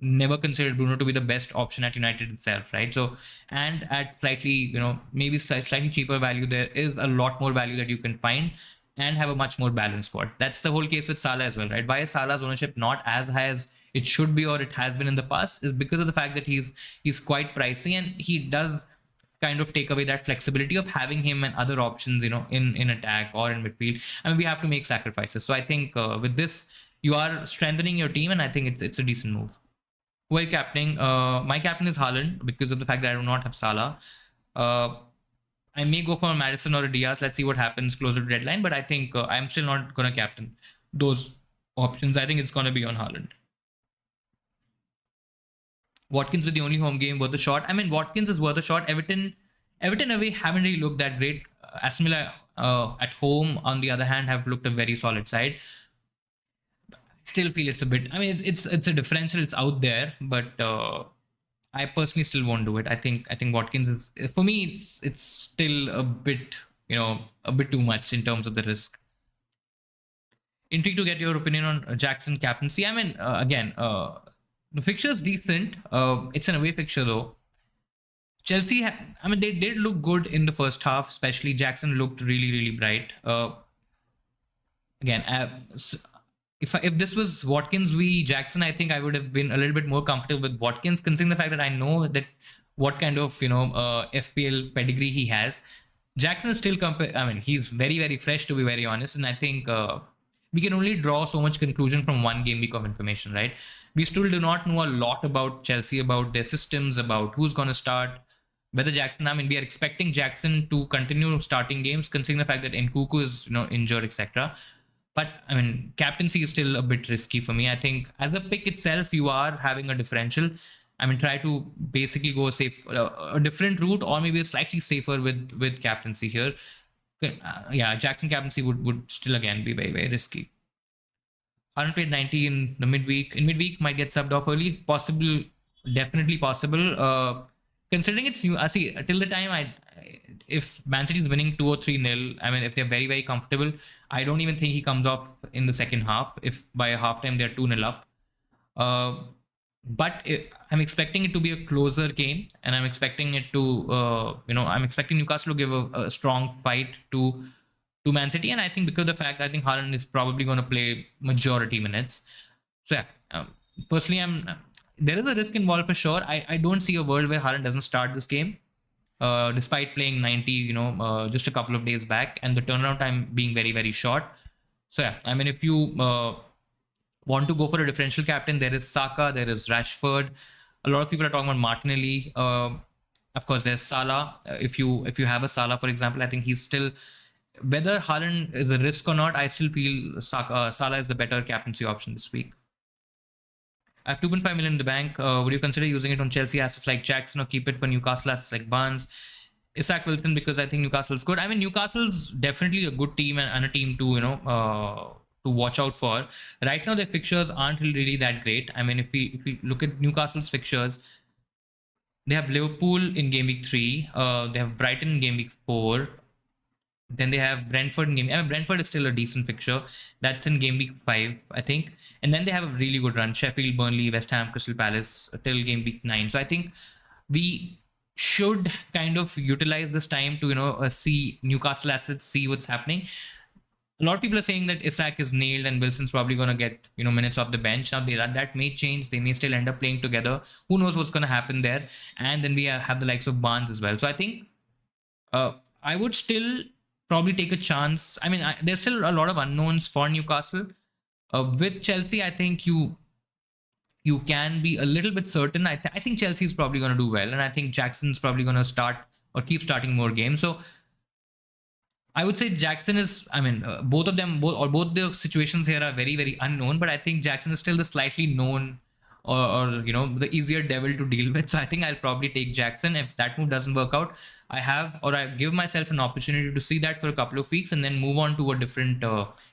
never considered Bruno to be the best option at United itself, right? So, and at slightly, maybe slightly cheaper value, there is a lot more value that you can find and have a much more balanced squad. That's the whole case with Salah as well, right? Why is Salah's ownership not as high as it should be or it has been in the past? Is because of the fact that he's quite pricey, and he does kind of take away that flexibility of having him and other options, in attack or in midfield. I mean, we have to make sacrifices. So I think with this, you are strengthening your team, and I think it's a decent move. Who are you captaining? My captain is Haaland because of the fact that I do not have Salah. I may go for a Madison or a Diaz. Let's see what happens closer to deadline. But I think I'm still not going to captain those options. I think it's going to be on Haaland. Watkins with the only home game worth a shot. I mean, Watkins is worth a shot. Everton away haven't really looked that great. Aston Villa at home, on the other hand, have looked a very solid side. Still feel it's a bit. I mean, it's a differential. It's out there, but I personally still won't do it. I think Watkins is, for me. It's still a bit a bit too much in terms of the risk. Intrigued to get your opinion on Jackson captaincy. I mean, again, the fixture is decent. It's an away fixture though. Chelsea, I mean, they did look good in the first half, especially Jackson looked really, really bright. Again, if this was Watkins v Jackson, I think I would have been a little bit more comfortable with Watkins, considering the fact that I know that what kind of FPL pedigree he has. Jackson is still I mean, he's very, very fresh, to be very honest, and I think we can only draw so much conclusion from 1 game week of information, right? We still do not know a lot about Chelsea, about their systems, about who's going to start. Whether Jackson, I mean, we are expecting Jackson to continue starting games, considering the fact that Nkunku is injured, etc. But I mean, captaincy is still a bit risky for me. I think as a pick itself, you are having a differential. I mean, try to basically go a different route, or maybe a slightly safer with captaincy here. Yeah, Jackson captaincy would still again be very, very risky. Haaland played 90 in the midweek. In midweek, might get subbed off early. Possible, definitely possible. Considering it's new, I see till the time if Man City is winning 2 or 3-0, I mean, if they're very, very comfortable, I don't even think he comes off in the second half. If by halftime they're 2-0 up. But I'm expecting it to be a closer game, and I'm expecting it to, I'm expecting Newcastle to give a strong fight to Man City, and I think because of the fact I think Haaland is probably going to play majority minutes. So yeah, personally, there is a risk involved for sure. I don't see a world where Haaland doesn't start this game, despite playing 90, just a couple of days back, and the turnaround time being very, very short. So yeah, I mean, if you want to go for a differential captain, there is Saka, there is Rashford. A lot of people are talking about Martinelli. Of course, there's Salah. If you have a Salah, for example, I think he's still, whether Haaland is a risk or not, I still feel Salah is the better captaincy option this week. I have 2.5 million in the bank. Would you consider using it on Chelsea assets like Jackson, or keep it for Newcastle assets like Barnes? Isak Wilson, because I think Newcastle's good. I mean, Newcastle's definitely a good team and a team to to watch out for. Right now, their fixtures aren't really that great. I mean, if we look at Newcastle's fixtures, they have Liverpool in game week 3. They have Brighton in game week 4. Then they have Brentford in game. I mean, Brentford is still a decent fixture. That's in game week 5, I think. And then they have a really good run: Sheffield, Burnley, West Ham, Crystal Palace till game week 9. So I think we should kind of utilize this time to see Newcastle assets, see what's happening. a lot of people are saying that Isak is nailed and Wilson's probably going to get minutes off the bench. Now that may change. They may still end up playing together. Who knows what's going to happen there? And then we have the likes of Barnes as well. So I think I would still probably take a chance. I mean, there's still a lot of unknowns for Newcastle. With Chelsea, I think you can be a little bit certain. I think Chelsea is probably going to do well, and I think Jackson's probably going to start or keep starting more games. So I would say Jackson is. I mean, both of them, both the situations here are very, very unknown. But I think Jackson is still the slightly known, or the easier devil to deal with. So I think I'll probably take Jackson. If that move doesn't work out, I give myself an opportunity to see that for a couple of weeks and then move on to a different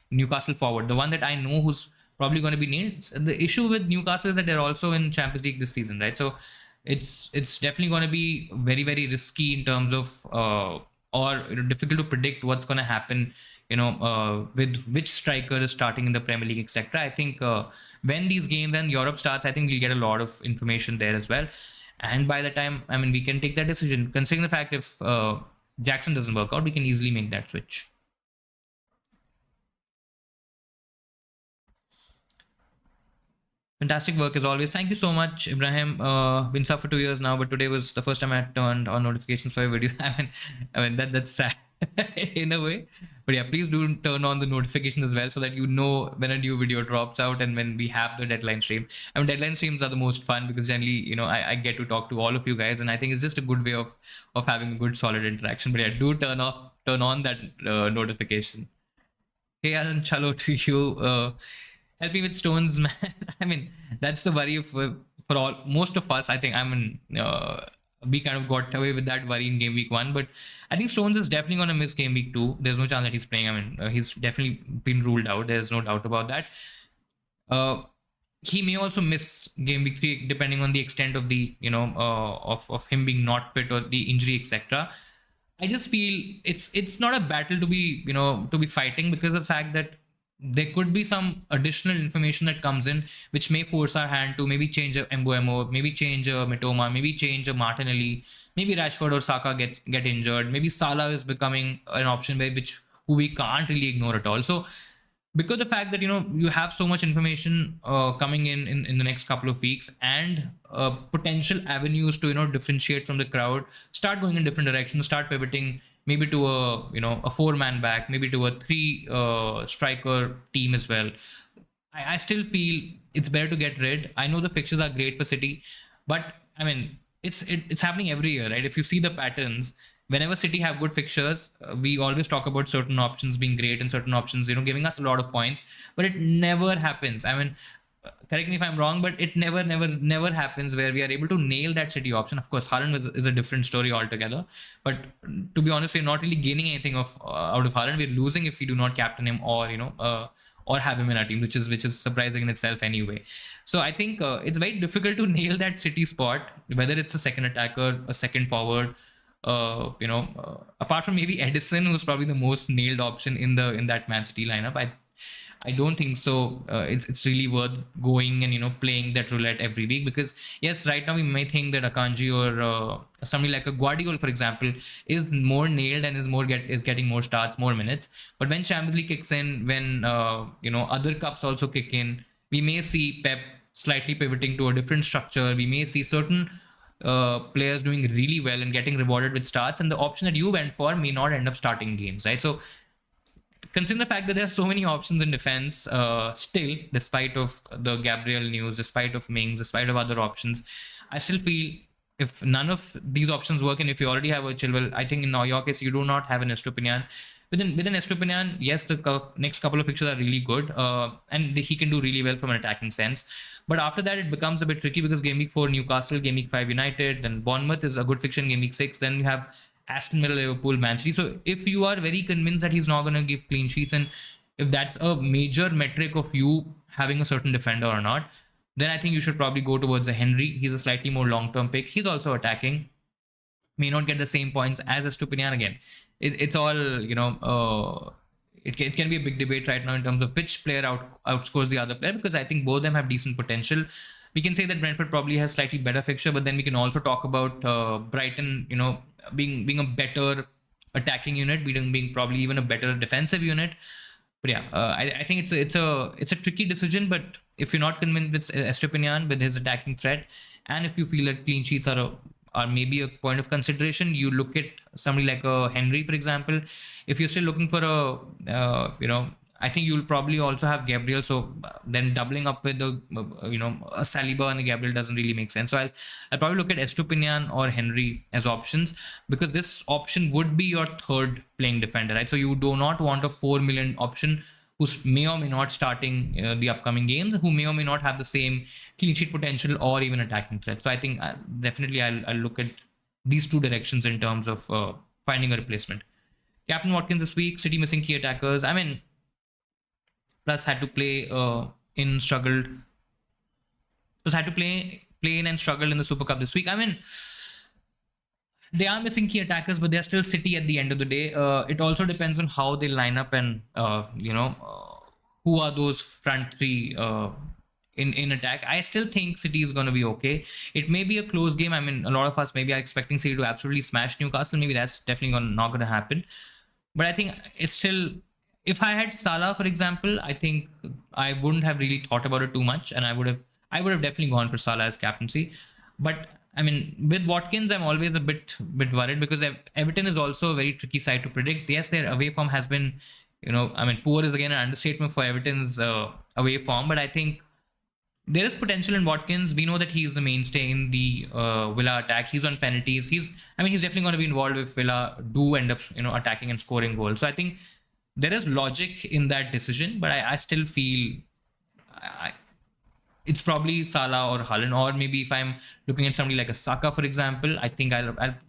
Newcastle forward. The one that I know who's probably going to be nailed. The issue with Newcastle is that they're also in Champions League this season, right? So it's definitely going to be very, very risky in terms of or difficult to predict what's going to happen, with which striker is starting in the Premier League, etc. I think when these games and Europe starts, I think we'll get a lot of information there as well. And by the time, I mean, we can take that decision. Considering the fact if Jackson doesn't work out, we can easily make that switch. Fantastic work as always. Thank you so much, Ibrahim. Been sub for 2 years now, but today was the first time I turned on notifications for your videos. I mean that's sad in a way. But yeah, please do turn on the notification as well so that you know when a new video drops out and when we have the deadline stream. I mean, deadline streams are the most fun because generally, I get to talk to all of you guys, and I think it's just a good way of having a good solid interaction. But yeah, do turn on that notification. Hey Alan, chalo to you. Help me with stones, man. I mean, that's the worry for most of us. I think we kind of got away with that worry in game week 1, but I think Stones is definitely going to miss game week 2. There's no chance that he's playing. I mean, he's definitely been ruled out. There's no doubt about that. He may also miss game week 3 depending on the extent of the of him being not fit or the injury, etc. I just feel it's not a battle to be fighting because of the fact that there could be some additional information that comes in which may force our hand to maybe change a Mbuemo, maybe change a Mitoma, maybe change a Martinelli, maybe Rashford or Saka get injured, maybe Salah is becoming an option who we can't really ignore at all. So because the fact that you have so much information coming in the next couple of weeks and potential avenues to differentiate from the crowd, start going in different directions, start pivoting maybe to a a 4-man back, maybe to a 3 striker team as well. I still feel it's better to get rid. I know the fixtures are great for City, but I mean it's happening every year, right? If you see the patterns, whenever City have good fixtures, we always talk about certain options being great and certain options giving us a lot of points, but it never happens. I mean, correct me if I'm wrong, but it never happens where we are able to nail that City option. Of course, Haaland is a different story altogether. But to be honest, we're not really gaining anything out of Haaland. We're losing if we do not captain him or have him in our team, which is surprising in itself anyway. So I think it's very difficult to nail that City spot, whether it's a second attacker, a second forward. Apart from maybe Edison, who's probably the most nailed option in that Man City lineup. I don't think so. It's really worth going and playing that roulette every week because yes, right now we may think that Akanji or somebody like a Guardiola, for example, is more nailed and is getting more starts, more minutes. But when Champions League kicks in, when other cups also kick in, we may see Pep slightly pivoting to a different structure. We may see certain players doing really well and getting rewarded with starts, and the option that you went for may not end up starting games, right? So considering the fact that there are so many options in defense, still, despite of the Gabriel news, despite of Mings, despite of other options, I still feel if none of these options work and if you already have a Chilwell, I think in your case, you do not have an Estupinian. With an Estupinian, yes, the next couple of fixtures are really good and he can do really well from an attacking sense. But after that, it becomes a bit tricky because game week 4, Newcastle, game week 5, United, then Bournemouth is a good fixture in game week 6. Then you have Aston Villa, Liverpool, Man City. So if you are very convinced that he's not going to give clean sheets, and if that's a major metric of you having a certain defender or not, then I think you should probably go towards a Henry. He's a slightly more long-term pick. He's also attacking. May not get the same points as a Stupinian again. It's all, it can be a big debate right now in terms of which player outscores the other player, because I think both of them have decent potential. We can say that Brentford probably has slightly better fixture, but then we can also talk about Brighton, being a better attacking unit, being probably even a better defensive unit. But yeah, I think it's a tricky decision. But if you're not convinced with Estepinian with his attacking threat, and if you feel that clean sheets are maybe a point of consideration, you look at somebody like a Henry, for example. If you're still looking for I think you'll probably also have Gabriel. So then doubling up with a Saliba and a Gabriel doesn't really make sense. So I'll probably look at Estupinian or Henry as options, because this option would be your third playing defender, right? So you do not want a 4 million option who may or may not starting the upcoming games, who may or may not have the same clean sheet potential or even attacking threat. So I think definitely I'll look at these two directions in terms of finding a replacement. Captain Watkins this week, City missing key attackers. I mean, plus had to play in struggled. Plus had to play in and struggled in the Super Cup this week. I mean, they are missing key attackers, but they're still City at the end of the day. It also depends on how they line up and who are those front three in attack. I still think City is going to be okay. It may be a close game. I mean, a lot of us maybe are expecting City to absolutely smash Newcastle. Maybe that's definitely not going to happen. But I think it's still. If I had Salah, for example, I think I wouldn't have really thought about it too much, and I would have definitely gone for Salah as captaincy. But I mean, with Watkins, I'm always a bit worried, because Everton is also a very tricky side to predict. Yes, their away form has been, poor is again an understatement for Everton's away form, but I think there is potential in Watkins. We know that he's the mainstay in the Villa attack. He's on penalties. He's definitely going to be involved if Villa do end up, attacking and scoring goals. So I think there is logic in that decision, but I still feel it's probably Salah or Haaland, or maybe if I'm looking at somebody like a Saka, for example, I think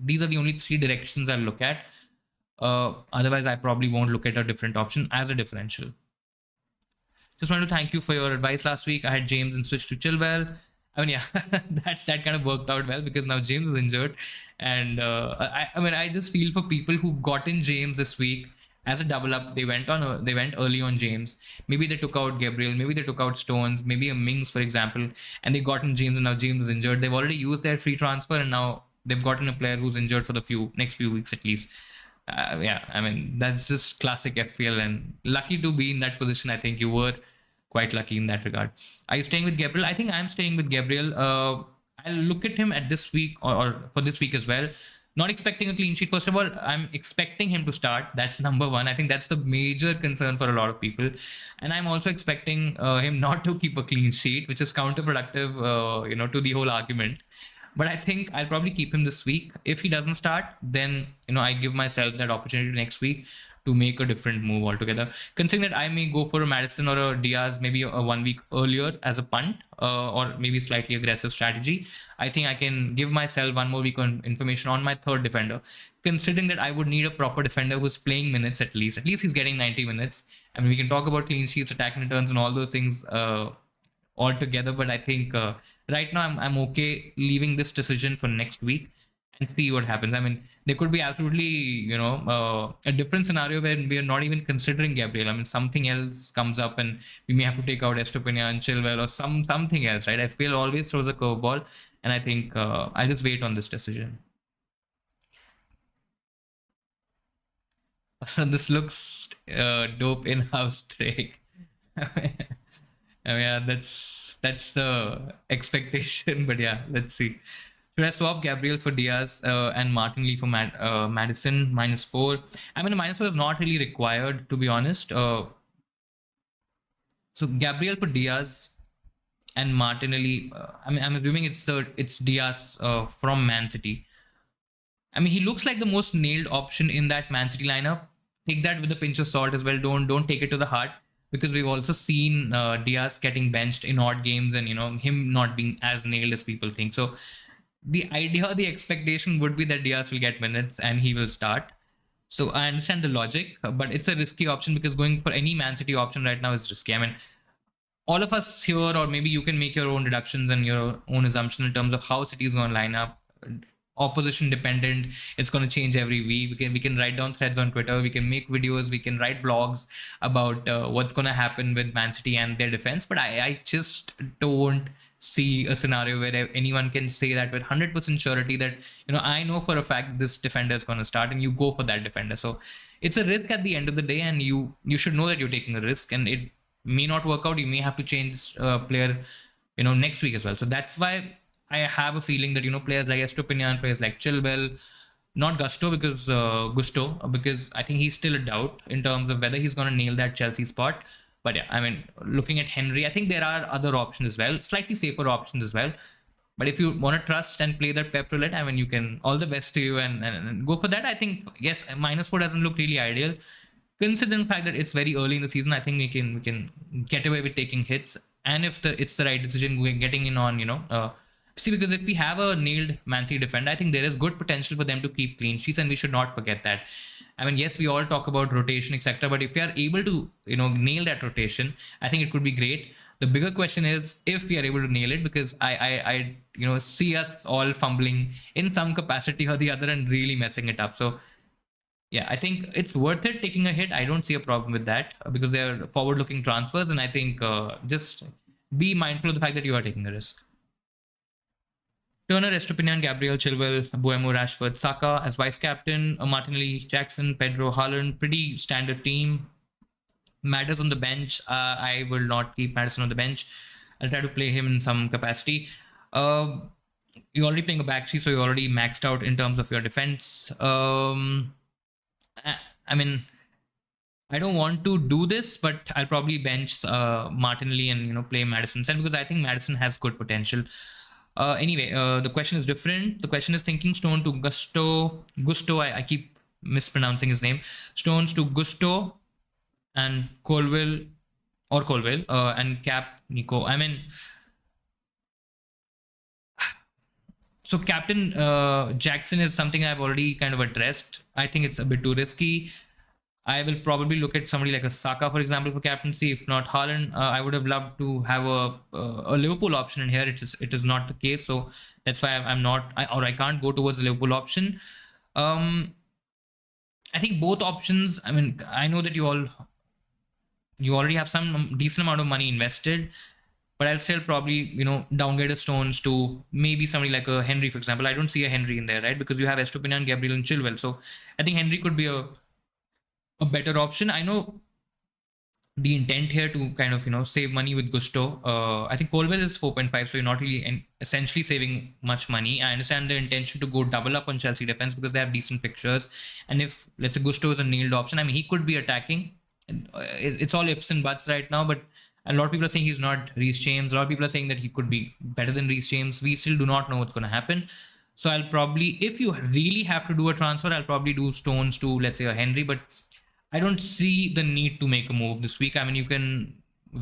these are the only three directions I'll look at. Otherwise, I probably won't look at a different option as a differential. Just want to thank you for your advice last week. I had James and switched to Chilwell. I mean, yeah, that kind of worked out well, because now James is injured, and I just feel for people who got in James this week as a double up. They went early on James. Maybe they took out Gabriel, maybe they took out Stones, maybe a Mings, for example, and they got in James, and now James is injured. They've already used their free transfer, and now they've gotten a player who's injured for the next few weeks at least. That's just classic FPL, and lucky to be in that position. I think you were quite lucky in that regard. Are you staying with Gabriel? I think I'm staying with Gabriel. I'll look at him at this week, or for this week as well. Not expecting a clean sheet. First of all, I'm expecting him to start. That's number one. I think that's the major concern for a lot of people. And I'm also expecting him not to keep a clean sheet, which is counterproductive, to the whole argument. But I think I'll probably keep him this week. If he doesn't start, then, I give myself that opportunity next week to make a different move altogether. Considering that I may go for a Madison or a Diaz maybe a 1 week earlier as a punt, or maybe slightly aggressive strategy, I think I can give myself 1 more week on information on my third defender. Considering that I would need a proper defender who's playing minutes at least. At least he's getting 90 minutes. I mean, we can talk about clean sheets, attacking returns, and all those things all together. But I think right now I'm okay leaving this decision for next week and see what happens. I mean, there could be absolutely, a different scenario where we are not even considering Gabriel. I mean, something else comes up and we may have to take out Estupinian and Chilwell or something else, right? I feel always throws a curveball, and I think I'll just wait on this decision. So this looks dope in-house trick. Yeah, that's the expectation, but yeah, let's see. Should I swap Gabriel for Diaz and Martinelli for Madison -4? I mean, -4 is not really required, to be honest. So Gabriel for Diaz and Martinelli. I'm assuming it's Diaz from Man City. I mean, he looks like the most nailed option in that Man City lineup. Take that with a pinch of salt as well. Don't take it to the heart, because we've also seen Diaz getting benched in odd games, and him not being as nailed as people think. So the expectation would be that Diaz will get minutes and he will start. So I understand the logic, but it's a risky option, because going for any Man City option right now is risky. I mean, all of us here, or maybe you can make your own deductions and your own assumption in terms of how City is going to line up. Opposition dependent, it's going to change every week. We can write down threads on Twitter, we can make videos, we can write blogs about what's going to happen with Man City and their defense, but I just don't see a scenario where anyone can say that with 100% surety that, I know for a fact this defender is going to start, and you go for that defender. So it's a risk at the end of the day, and you should know that you're taking a risk, and it may not work out. You may have to change player, next week as well. So that's why I have a feeling that, players like Estupinian, players like Chilwell, not Gusto, because I think he's still a doubt in terms of whether he's going to nail that Chelsea spot. But yeah, I mean, looking at Henry, I think there are other options as well, slightly safer options as well. But if you want to trust and play that pep roulette, I mean, you can, all the best to you, and go for that. I think, yes, -4 doesn't look really ideal. Considering the fact that it's very early in the season, I think we can get away with taking hits. And if it's the right decision, we're getting in on, see, because if we have a nailed Man City defender, I think there is good potential for them to keep clean sheets, and we should not forget that. I mean, yes, we all talk about rotation, etc., but if we are able to, nail that rotation, I think it could be great. The bigger question is if we are able to nail it, because I see us all fumbling in some capacity or the other and really messing it up. So yeah, I think it's worth it taking a hit. I don't see a problem with that because they're forward-looking transfers, and I think just be mindful of the fact that you are taking a risk. Turner, Estupinian, Gabriel, Chilwell, Buemo, Rashford, Saka as vice captain, Martinelli, Jackson, Pedro, Haaland, pretty standard team. Madders on the bench. I will not keep Maddison on the bench. I'll try to play him in some capacity. You're already playing a back three, so you're already maxed out in terms of your defense. I mean, I don't want to do this, but I'll probably bench Martinelli and play Maddison instead, because I think Maddison has good potential. Anyway, the question is different. The question is thinking Stone to Gusto. I keep mispronouncing his name. Stones to Gusto and Colwell and Cap Nico. I mean, so Captain Jackson is something I've already kind of addressed. I think it's a bit too risky. I will probably look at somebody like a Saka, for example, for captaincy. If not Haaland, I would have loved to have a Liverpool option in here. It is not the case, so that's why I can't go towards the Liverpool option. I think both options. I mean, I know that you already have some decent amount of money invested, but I'll still probably downgrade the Stones to maybe somebody like a Henry, for example. I don't see a Henry in there, right? Because you have Estupinian, Gabriel, and Chilwell. So I think Henry could be a better option. I know the intent here to kind of save money with Gusto. I think Colwell is 4.5, so you're not really essentially saving much money. I understand the intention to go double up on Chelsea defense because they have decent fixtures, and if let's say Gusto is a nailed option, I mean, he could be attacking. It's all ifs and buts right now, but a lot of people are saying he's not Reece James. A lot of people are saying that he could be better than Reece James. We still do not know what's going to happen. So I'll probably, if you really have to do a transfer, I'll probably do Stones to, let's say, a Henry, but I don't see the need to make a move this week. I mean, you can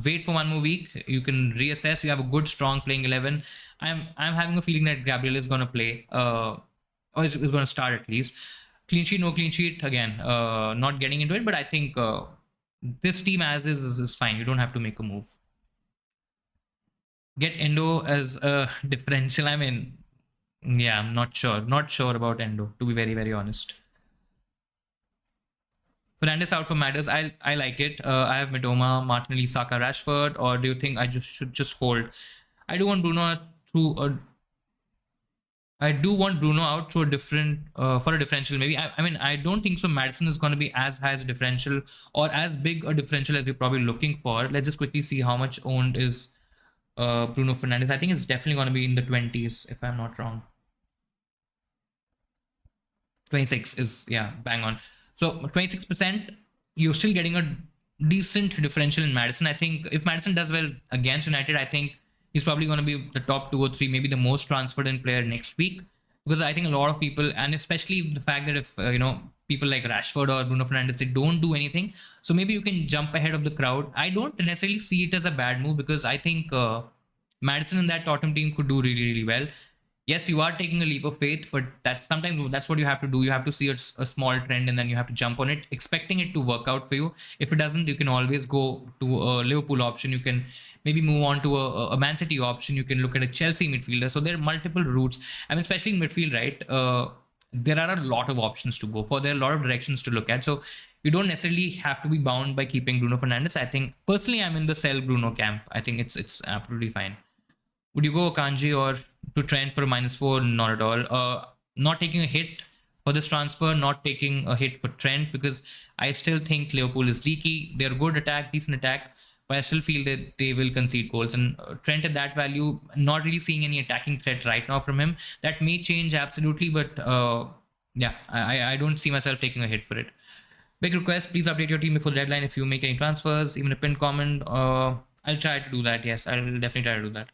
wait for one more week. You can reassess. You have a good, strong playing 11. I'm having a feeling that Gabriel is going to play, or is going to start at least. Clean sheet, no clean sheet. Again, not getting into it, but I think this team as is fine. You don't have to make a move. Get Endo as a differential. I mean, yeah, I'm not sure. Not sure about Endo, to be very, very honest. Fernandes out for Matters. I like it. I have Mitoma, Martinelli, Saka, Rashford. Or do you think I should just hold? I do want Bruno out through a different for a differential. Maybe I mean, I don't think so. Maddison is going to be as high as a differential or as big a differential as we're probably looking for. Let's just quickly see how much owned is Bruno Fernandes. I think it's definitely going to be in the 20s if I'm not wrong. 26 is, yeah, bang on. So 26%, you're still getting a decent differential in Maddison. I think if Maddison does well against United, I think he's probably going to be the top 2 or 3, maybe the most transferred in player next week. Because I think a lot of people, and especially the fact that if, people like Rashford or Bruno Fernandes, they don't do anything. So maybe you can jump ahead of the crowd. I don't necessarily see it as a bad move because I think Maddison in that Tottenham team could do really, really well. Yes, you are taking a leap of faith, but that's what you have to do. You have to see a small trend and then you have to jump on it, expecting it to work out for you. If it doesn't, you can always go to a Liverpool option. You can maybe move on to a Man City option. You can look at a Chelsea midfielder. So there are multiple routes. I mean, especially in midfield, right? There are a lot of options to go for. There are a lot of directions to look at. So you don't necessarily have to be bound by keeping Bruno Fernandes. I think personally, I'm in the sell Bruno camp. I think it's absolutely fine. Would you go Akanji or to Trent for a -4? Not at all. Not taking a hit for this transfer, not taking a hit for Trent, because I still think Liverpool is leaky. They're good attack, decent attack, but I still feel that they will concede goals. And Trent at that value, not really seeing any attacking threat right now from him. That may change absolutely, but yeah, I don't see myself taking a hit for it. Big request, please update your team before the deadline if you make any transfers, even a pinned comment. I'll try to do that. Yes, I'll definitely try to do that.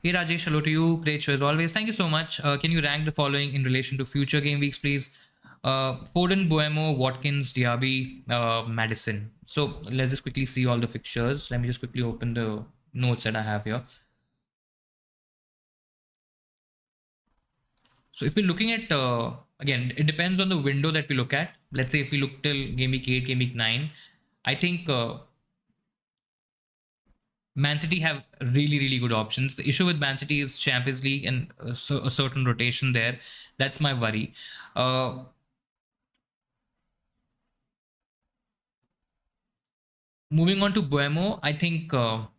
Hey Rajesh, hello to you. Great show as always. Thank you so much. Can you rank the following in relation to future game weeks, please? Foden, Buemo, Watkins, Diaby, Madison. So let's just quickly see all the fixtures. Let me just quickly open the notes that I have here. So if we're looking at, again, it depends on the window that we look at. Let's say if we look till game week 8, game week 9, I think Man City have really, really good options. The issue with Man City is Champions League and a certain rotation there. That's my worry. Moving on to Buemo, I think Fulham,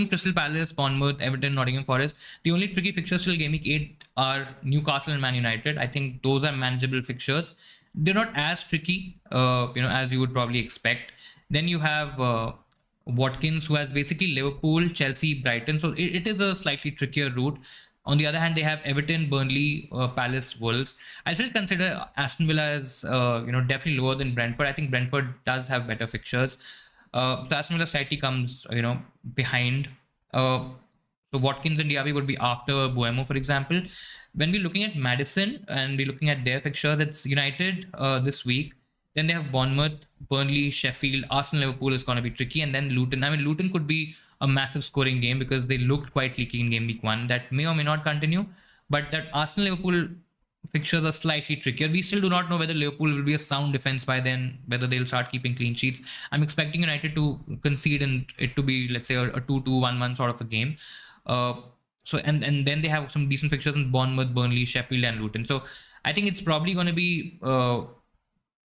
Crystal Palace, Bournemouth, Everton, Nottingham Forest. The only tricky fixtures till game week 8 are Newcastle and Man United. I think those are manageable fixtures. They're not as tricky, as you would probably expect. Then you have Watkins, who has basically Liverpool, Chelsea, Brighton. So it is a slightly trickier route. On the other hand, they have Everton, Burnley, Palace, Wolves. I still consider Aston Villa as definitely lower than Brentford. I think Brentford does have better fixtures. So Aston Villa slightly comes behind. So Watkins and Diaby would be after Buemo, for example. When we're looking at Madison and we're looking at their fixtures, it's United this week. Then they have Bournemouth, Burnley, Sheffield, Arsenal, Liverpool is going to be tricky. And then Luton. I mean, Luton could be a massive scoring game because they looked quite leaky in game week 1. That may or may not continue. But that Arsenal, Liverpool fixtures are slightly trickier. We still do not know whether Liverpool will be a sound defense by then, whether they'll start keeping clean sheets. I'm expecting United to concede and it to be, let's say, a 2-2, 1-1 sort of a game. And then they have some decent fixtures in Bournemouth, Burnley, Sheffield, and Luton. So I think it's probably going to be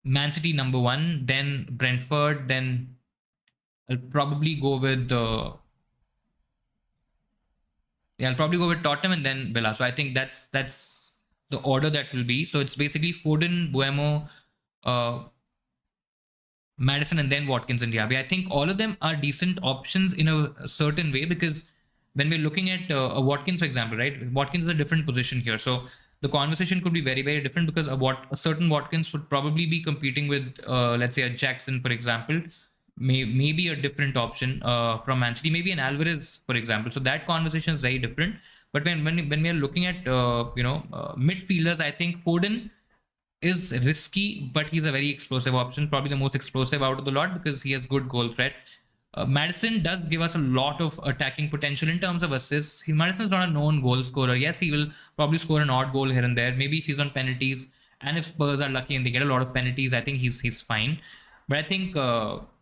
Man City number 1, then Brentford, then I'll probably go with I'll probably go with Tottenham and then Villa. So I think that's the order that will be. So it's basically Foden, Buemo, Madison, and then Watkins and Diaby. I think all of them are decent options in a certain way, because when we're looking at a Watkins, for example, right? Watkins is a different position here. So the conversation could be very, very different, because a certain Watkins would probably be competing with, let's say, a Jackson, for example, maybe a different option from Man City, maybe an Alvarez, for example. So that conversation is very different. But when we are looking at midfielders, I think Foden is risky, but he's a very explosive option, probably the most explosive out of the lot, because he has good goal threat. Madison does give us a lot of attacking potential in terms of assists. Madison's not a known goal scorer. Yes, he will probably score an odd goal here and there. Maybe if he's on penalties, and if Spurs are lucky and they get a lot of penalties, I think he's fine. But I think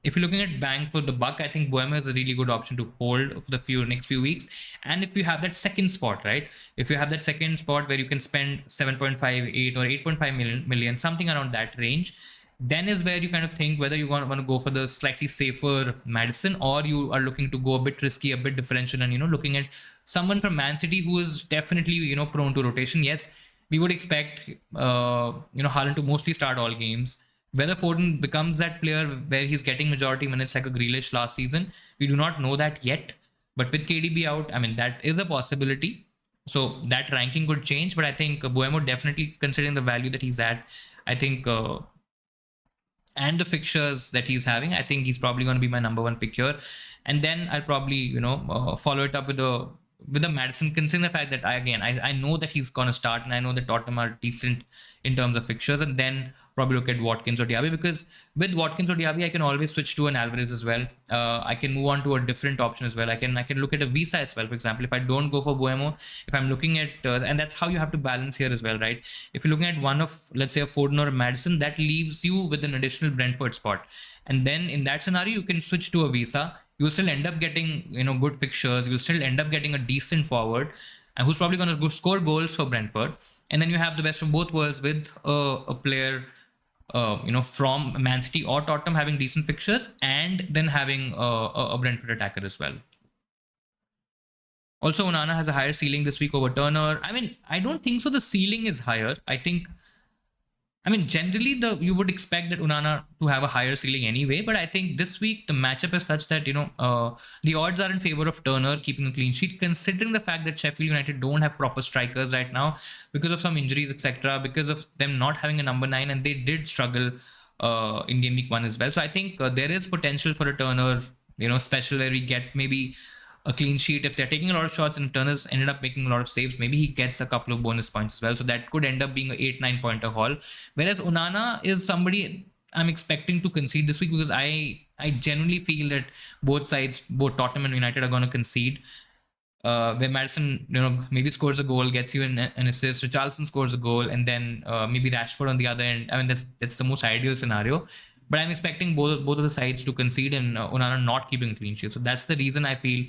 if you're looking at bang for the buck, I think Buemo is a really good option to hold for the next few weeks. And if you have that second spot, right? If you have that second spot where you can spend 7.58 or 8.5 million, something around that range, then is where you kind of think whether you want to go for the slightly safer Madison, or you are looking to go a bit risky, a bit differential, and looking at someone from Man City who is definitely prone to rotation. Yes, we would expect Haaland to mostly start all games. Whether Foden becomes that player where he's getting majority minutes like a Grealish last season, we do not know that yet. But with KDB out, I mean, that is a possibility. So that ranking could change. But I think Buemo, definitely considering the value that he's at, I think, and the fixtures that he's having, I think he's probably going to be my number 1 pick here. And then I'll probably, follow it up with a Madison, considering the fact that I know that he's going to start, and I know that Tottenham are decent in terms of fixtures, and then probably look at Watkins or Diaby, because with Watkins or Diaby, I can always switch to an Alvarez as well. I can move on to a different option as well. I can look at a Visa as well, for example. If I don't go for Buemo, if I'm looking at, and that's how you have to balance here as well, right? If you're looking at one of, let's say, a Foden or a Madison, that leaves you with an additional Brentford spot. And then in that scenario, you can switch to a Visa. You'll still end up getting, good fixtures. You'll still end up getting a decent forward, and who's probably going to score goals for Brentford. And then you have the best of both worlds with a player from Man City or Tottenham having decent fixtures, and then having a Brentford attacker as well. Also, Onana has a higher ceiling this week over Turner. I mean, I don't think so. The ceiling is higher. Generally, you would expect that Onana to have a higher ceiling anyway, but I think this week the matchup is such that the odds are in favor of Turner keeping a clean sheet, considering the fact that Sheffield United don't have proper strikers right now because of some injuries, etc., because of them not having a number 9, and they did struggle in game week 1 as well. So I think there is potential for a Turner, special where we get maybe a clean sheet if they're taking a lot of shots, and if Turner's ended up making a lot of saves, maybe he gets a couple of bonus points as well. So that could end up being an 8-9 pointer haul. Whereas Onana is somebody I'm expecting to concede this week, because I genuinely feel that both sides, both Tottenham and United, are going to concede. Where Maddison, maybe scores a goal, gets you an assist. Richarlison scores a goal, and then maybe Rashford on the other end. I mean, that's the most ideal scenario. But I'm expecting both of the sides to concede, and Onana not keeping a clean sheet. So that's the reason I feel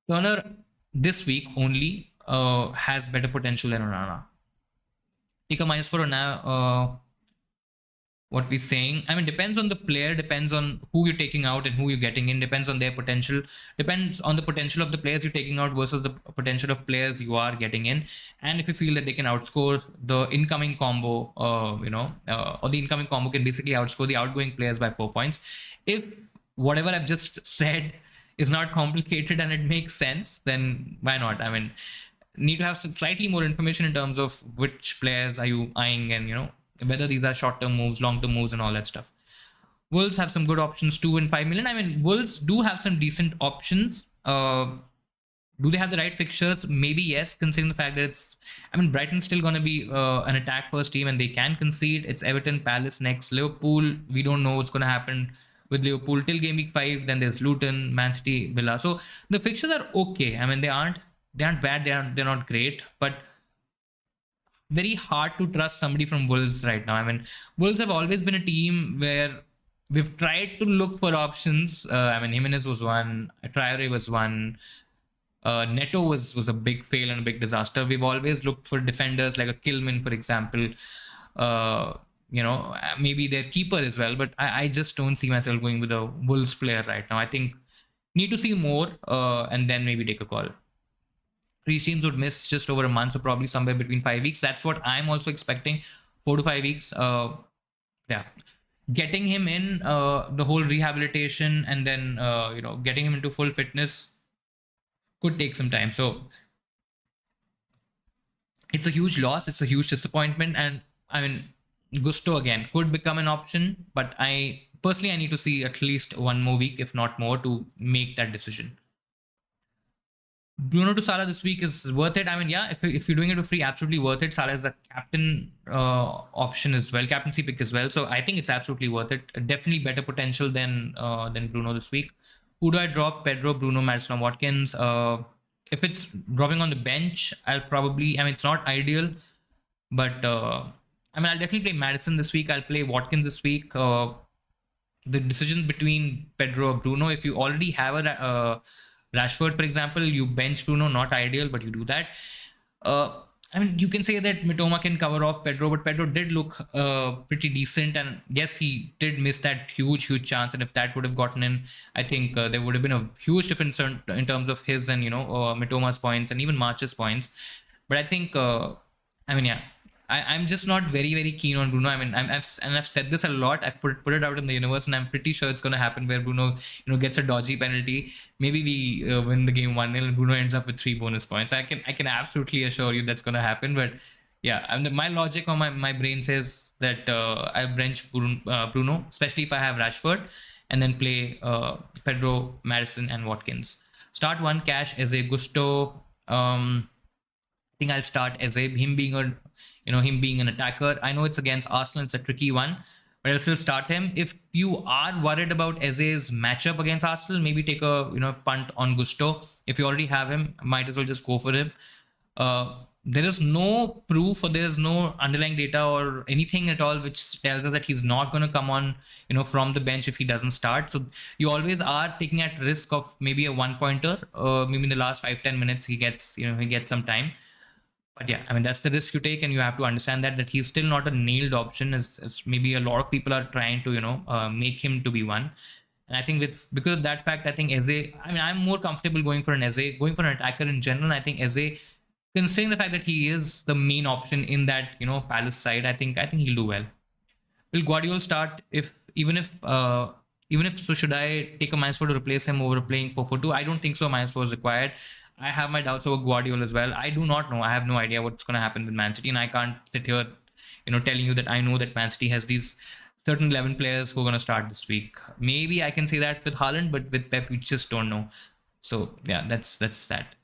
Turner this week only has better potential than Onana. Take a minus for Onana. What we're saying, depends on the player, depends on who you're taking out and who you're getting in, depends on their potential, depends on the potential of the players you're taking out versus the potential of players you are getting in. And if you feel that they can outscore the incoming combo, or the incoming combo can basically outscore the outgoing players by 4 points. If whatever I've just said is not complicated and it makes sense, then why not? Need to have some slightly more information in terms of which players are you eyeing, and whether these are short-term moves, long-term moves, and all that stuff. Wolves have some good options, 2 and 5 million. Wolves do have some decent options. Do they have the right fixtures? Maybe yes, considering the fact that Brighton's still going to be an attack-first team, and they can concede. It's Everton, Palace next, Liverpool. We don't know what's going to happen with Liverpool till game week 5. Then there's Luton, Man City, Villa. So the fixtures are okay. They aren't bad. They're not great, but very hard to trust somebody from Wolves right now. Wolves have always been a team where we've tried to look for options. Jimenez was one, Traore was one, Neto was a big fail and a big disaster. We've always looked for defenders like a Kilman, for example. Maybe their keeper as well, but I just don't see myself going with a Wolves player right now. I think need to see more and then maybe take a call. Reece James would miss just over a month, so probably somewhere between 5 weeks. That's what I'm also expecting, 4 to 5 weeks. Getting him in the whole rehabilitation and then getting him into full fitness could take some time. So it's a huge loss. It's a huge disappointment, and Gusto again could become an option, but I need to see at least 1 more week, if not more, to make that decision. Bruno to Salah this week is worth it. If you're doing it for free, absolutely worth it. Salah is a captain option as well, captaincy pick as well. So I think it's absolutely worth it. Definitely better potential than Bruno this week. Who do I drop? Pedro, Bruno, Maddison, Watkins. If it's dropping on the bench, I'll probably. It's not ideal, but I'll definitely play Maddison this week. I'll play Watkins this week. The decision between Pedro or Bruno, if you already have a Rashford, for example, you bench Bruno, not ideal, but you do that. You can say that Mitoma can cover off Pedro, but Pedro did look pretty decent, and yes, he did miss that huge chance, and if that would have gotten in, I think there would have been a huge difference in terms of his and Mitoma's points and even March's points. But I think, I'm just not very, very keen on Bruno. I've said this a lot. I've put it out in the universe, and I'm pretty sure it's going to happen where Bruno, gets a dodgy penalty. Maybe we win the game 1-0 and Bruno ends up with 3 bonus points. I can absolutely assure you that's going to happen. But yeah, my logic on my brain says that I bench Bruno, especially if I have Rashford, and then play Pedro, Maddison, and Watkins. Start 1 cash as a Gusto. I think I'll start as him being an attacker. I know it's against Arsenal, it's a tricky one, but I'll still start him. If you are worried about Eze's matchup against Arsenal, maybe take a punt on Gusto. If you already have him, might as well just go for him. There is no proof, or there is no underlying data or anything at all which tells us that he's not going to come on from the bench if he doesn't start. So you always are taking at risk of maybe a 1-pointer. Maybe in the last 5-10 minutes he gets some time. But yeah, I mean, that's the risk you take, and you have to understand that he's still not a nailed option, as maybe a lot of people are trying to make him to be one. And I think because of that fact, I think Eze. I mean, I'm more comfortable going for an Eze, going for an attacker in general. I think Eze, considering the fact that he is the main option in that Palace side, I think he'll do well. Will Guardiola start even if so? Should I take a -4 to replace him over playing 4-4-2? I don't think so. -4 is required. I have my doubts over Guardiola as well. I do not know. I have no idea what's going to happen with Man City, and I can't sit here, telling you that I know that Man City has these certain 11 players who are going to start this week. Maybe I can say that with Haaland, but with Pep, we just don't know. So yeah, that's that.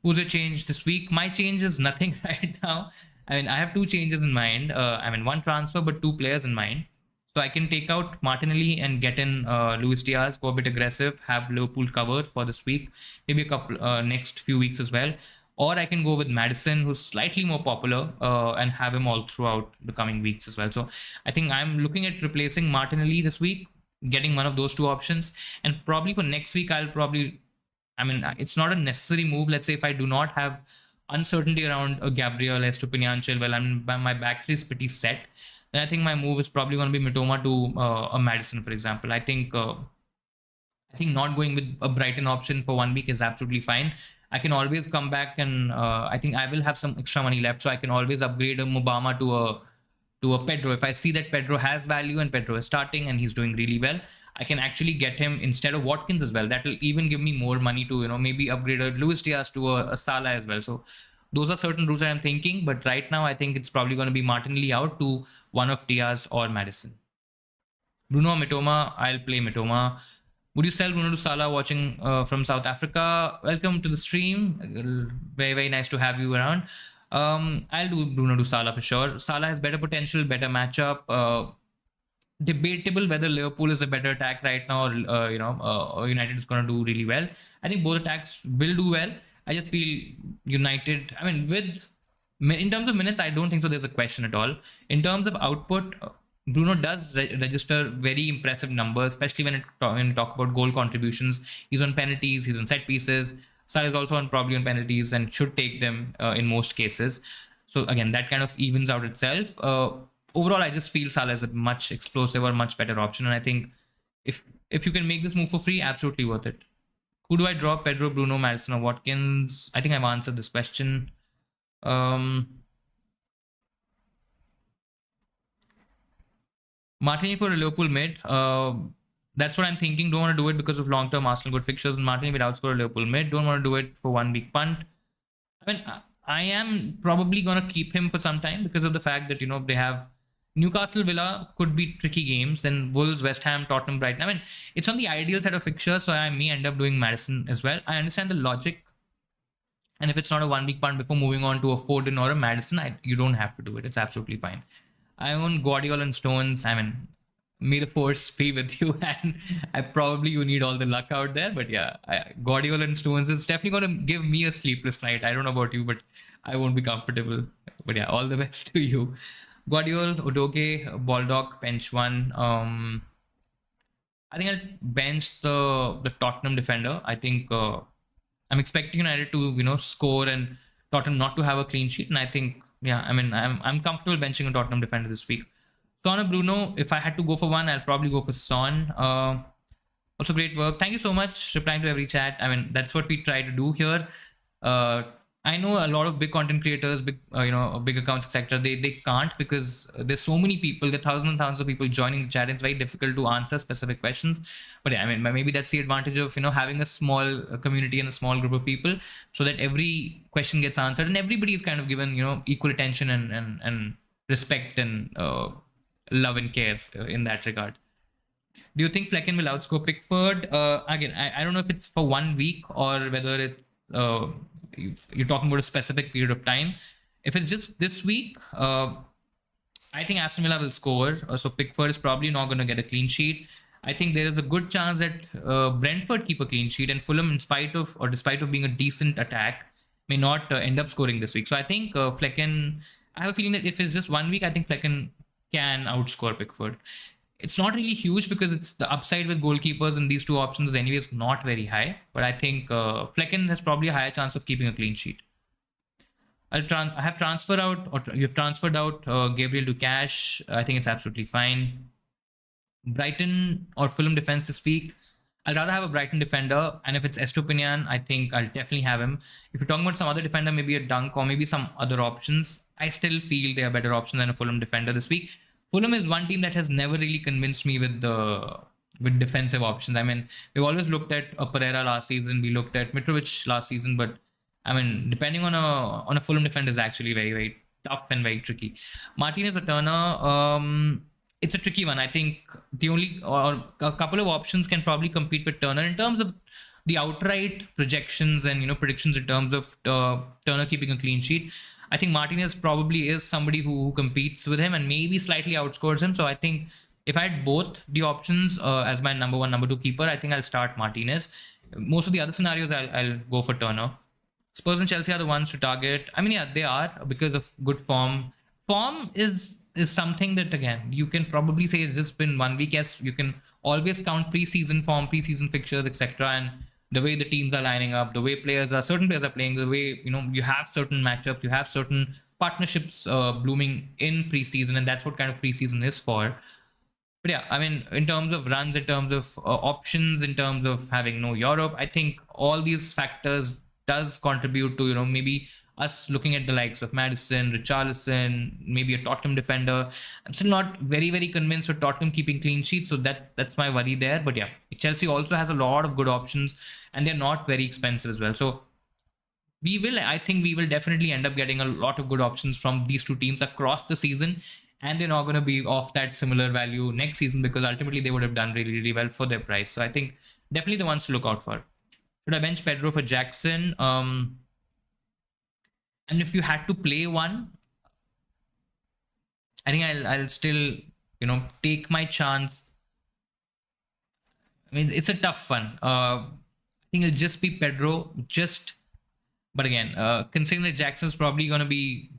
Who's a change this week? My change is nothing right now. I mean, I have two changes in mind. One transfer, but two players in mind. So I can take out Martinelli and get in Luis Diaz, go a bit aggressive, have Liverpool covered for this week, maybe a couple next few weeks as well. Or I can go with Madison, who's slightly more popular, and have him all throughout the coming weeks as well. So I think I'm looking at replacing Martinelli this week, getting one of those two options, and probably for next week it's not a necessary move. Let's say if I do not have uncertainty around Gabriel, Estupinian, Chilwell, and my back three is pretty set, then I think my move is probably going to be Mitoma to a Madison, for example. I think not going with a Brighton option for 1 week is absolutely fine. I can always come back, and I think I will have some extra money left, so I can always upgrade a Mubama to a Pedro. If I see that Pedro has value and Pedro is starting and he's doing really well, I can actually get him instead of Watkins as well. That will even give me more money to, maybe upgrade a Luis Diaz to a Salah as well. So those are certain routes that I'm thinking. But right now, I think it's probably going to be Martinelli out to one of Diaz or Madison. Bruno Mitoma, I'll play Mitoma. Would you sell Bruno to Salah watching from South Africa? Welcome to the stream. Very, very nice to have you around. I'll do Bruno to Salah for sure. Salah has better potential, better matchup. Debatable whether Liverpool is a better attack right now, or United is going to do really well. I think both attacks will do well. I just feel United. I mean, in terms of minutes, I don't think so. There's a question at all. In terms of output, Bruno does register very impressive numbers, especially when you talk about goal contributions. He's on penalties, he's on set pieces. Salah is also probably on penalties and should take them in most cases. So again, that kind of evens out itself. Overall, I just feel Salah is a much explosive or much better option, and I think if you can make this move for free, absolutely worth it. Who do I drop? Pedro, Bruno, Madison, or Watkins? I think I've answered this question. Martinelli for a Liverpool mid. That's what I'm thinking. Don't want to do it because of long-term Arsenal good fixtures, and Martinelli will outscore a Liverpool mid. Don't want to do it for 1 week punt. I mean, I am probably going to keep him for some time because of the fact that, they have Newcastle, Villa could be tricky games. Then Wolves, West Ham, Tottenham, Brighton. I mean, it's on the ideal set of fixtures, so I may end up doing Madison as well. I understand the logic. And if it's not a 1 week punt before moving on to a Foden or a Madison, you don't have to do it. It's absolutely fine. I own Guardiola and Stones. I mean, may the force be with you, and you need all the luck out there. But yeah, Guardiola and Stones is definitely going to give me a sleepless night. I don't know about you, but I won't be comfortable. But yeah, all the best to you. Guardiola, Udoke, Baldock, bench one. I think I'll bench the Tottenham defender. I think I'm expecting United to score and Tottenham not to have a clean sheet, and I think I'm comfortable benching a Tottenham defender this week. Son or Bruno, if I had to go for one, I'll probably go for Son. Also, great work. Thank you so much replying to every chat. I mean, that's what we try to do here. I know a lot of big content creators, big accounts, etc. They can't because there's so many people, there are thousands and thousands of people joining the chat. It's very difficult to answer specific questions. But yeah, I mean, maybe that's the advantage of having a small community and a small group of people, so that every question gets answered and everybody is kind of given equal attention and respect and love and care in that regard. Do you think Flecken will outscore Pickford? Again, I don't know if it's for 1 week or whether it's you're talking about a specific period of time. If it's just this week, I think Aston Villa will score. So Pickford is probably not going to get a clean sheet. I think there is a good chance that Brentford keep a clean sheet, and Fulham, despite of being a decent attack, may not end up scoring this week. So I think Flecken, I have a feeling that if it's just 1 week, I think Flecken can outscore Pickford. It's not really huge because it's the upside with goalkeepers and these two options is anyways not very high. But I think Flecken has probably a higher chance of keeping a clean sheet. I have transferred out, or you've transferred out Gabriel to cash. I think it's absolutely fine. Brighton or Fulham defense this week. I'd rather have a Brighton defender, and if it's Estupinian, I think I'll definitely have him. If you're talking about some other defender, maybe a Dunk or maybe some other options, I still feel they are better options than a Fulham defender this week. Fulham is one team that has never really convinced me with defensive options. I mean, we've always looked at a Pereira last season, we looked at Mitrovic last season, but I mean, depending on a Fulham defender is actually very, very tough and very tricky. Martinez or Turner, it's a tricky one. I think the only or a couple of options can probably compete with Turner in terms of the outright projections and predictions in terms of Turner keeping a clean sheet. I think Martinez probably is somebody who competes with him and maybe slightly outscores him. So I think if I had both the options as my number one, number two keeper, I think I'll start Martinez. Most of the other scenarios, I'll go for Turner. Spurs and Chelsea are the ones to target. I mean, yeah, they are because of good form. Form is something that, again, you can probably say it's just been 1 week. Yes, you can always count preseason form, preseason fixtures, etc. And the way the teams are lining up, the way certain players are playing, the way you have certain matchups, you have certain partnerships blooming in preseason, and that's what kind of preseason is for. But yeah, I mean, in terms of runs, in terms of options, in terms of having no Europe, I think all these factors does contribute to maybe us looking at the likes of Madison, Richarlison, maybe a Tottenham defender. I'm still not very, very convinced with Tottenham keeping clean sheets, so that's my worry there. But yeah, Chelsea also has a lot of good options, and they're not very expensive as well. So I think we will definitely end up getting a lot of good options from these two teams across the season, and they're not going to be of that similar value next season because ultimately they would have done really, really well for their price. So I think definitely the ones to look out for. Should I bench Pedro for Jackson? And if you had to play one, I think I'll still take my chance. I mean, it's a tough one. I think it'll just be Pedro. But again, considering that Jackson's probably going to be,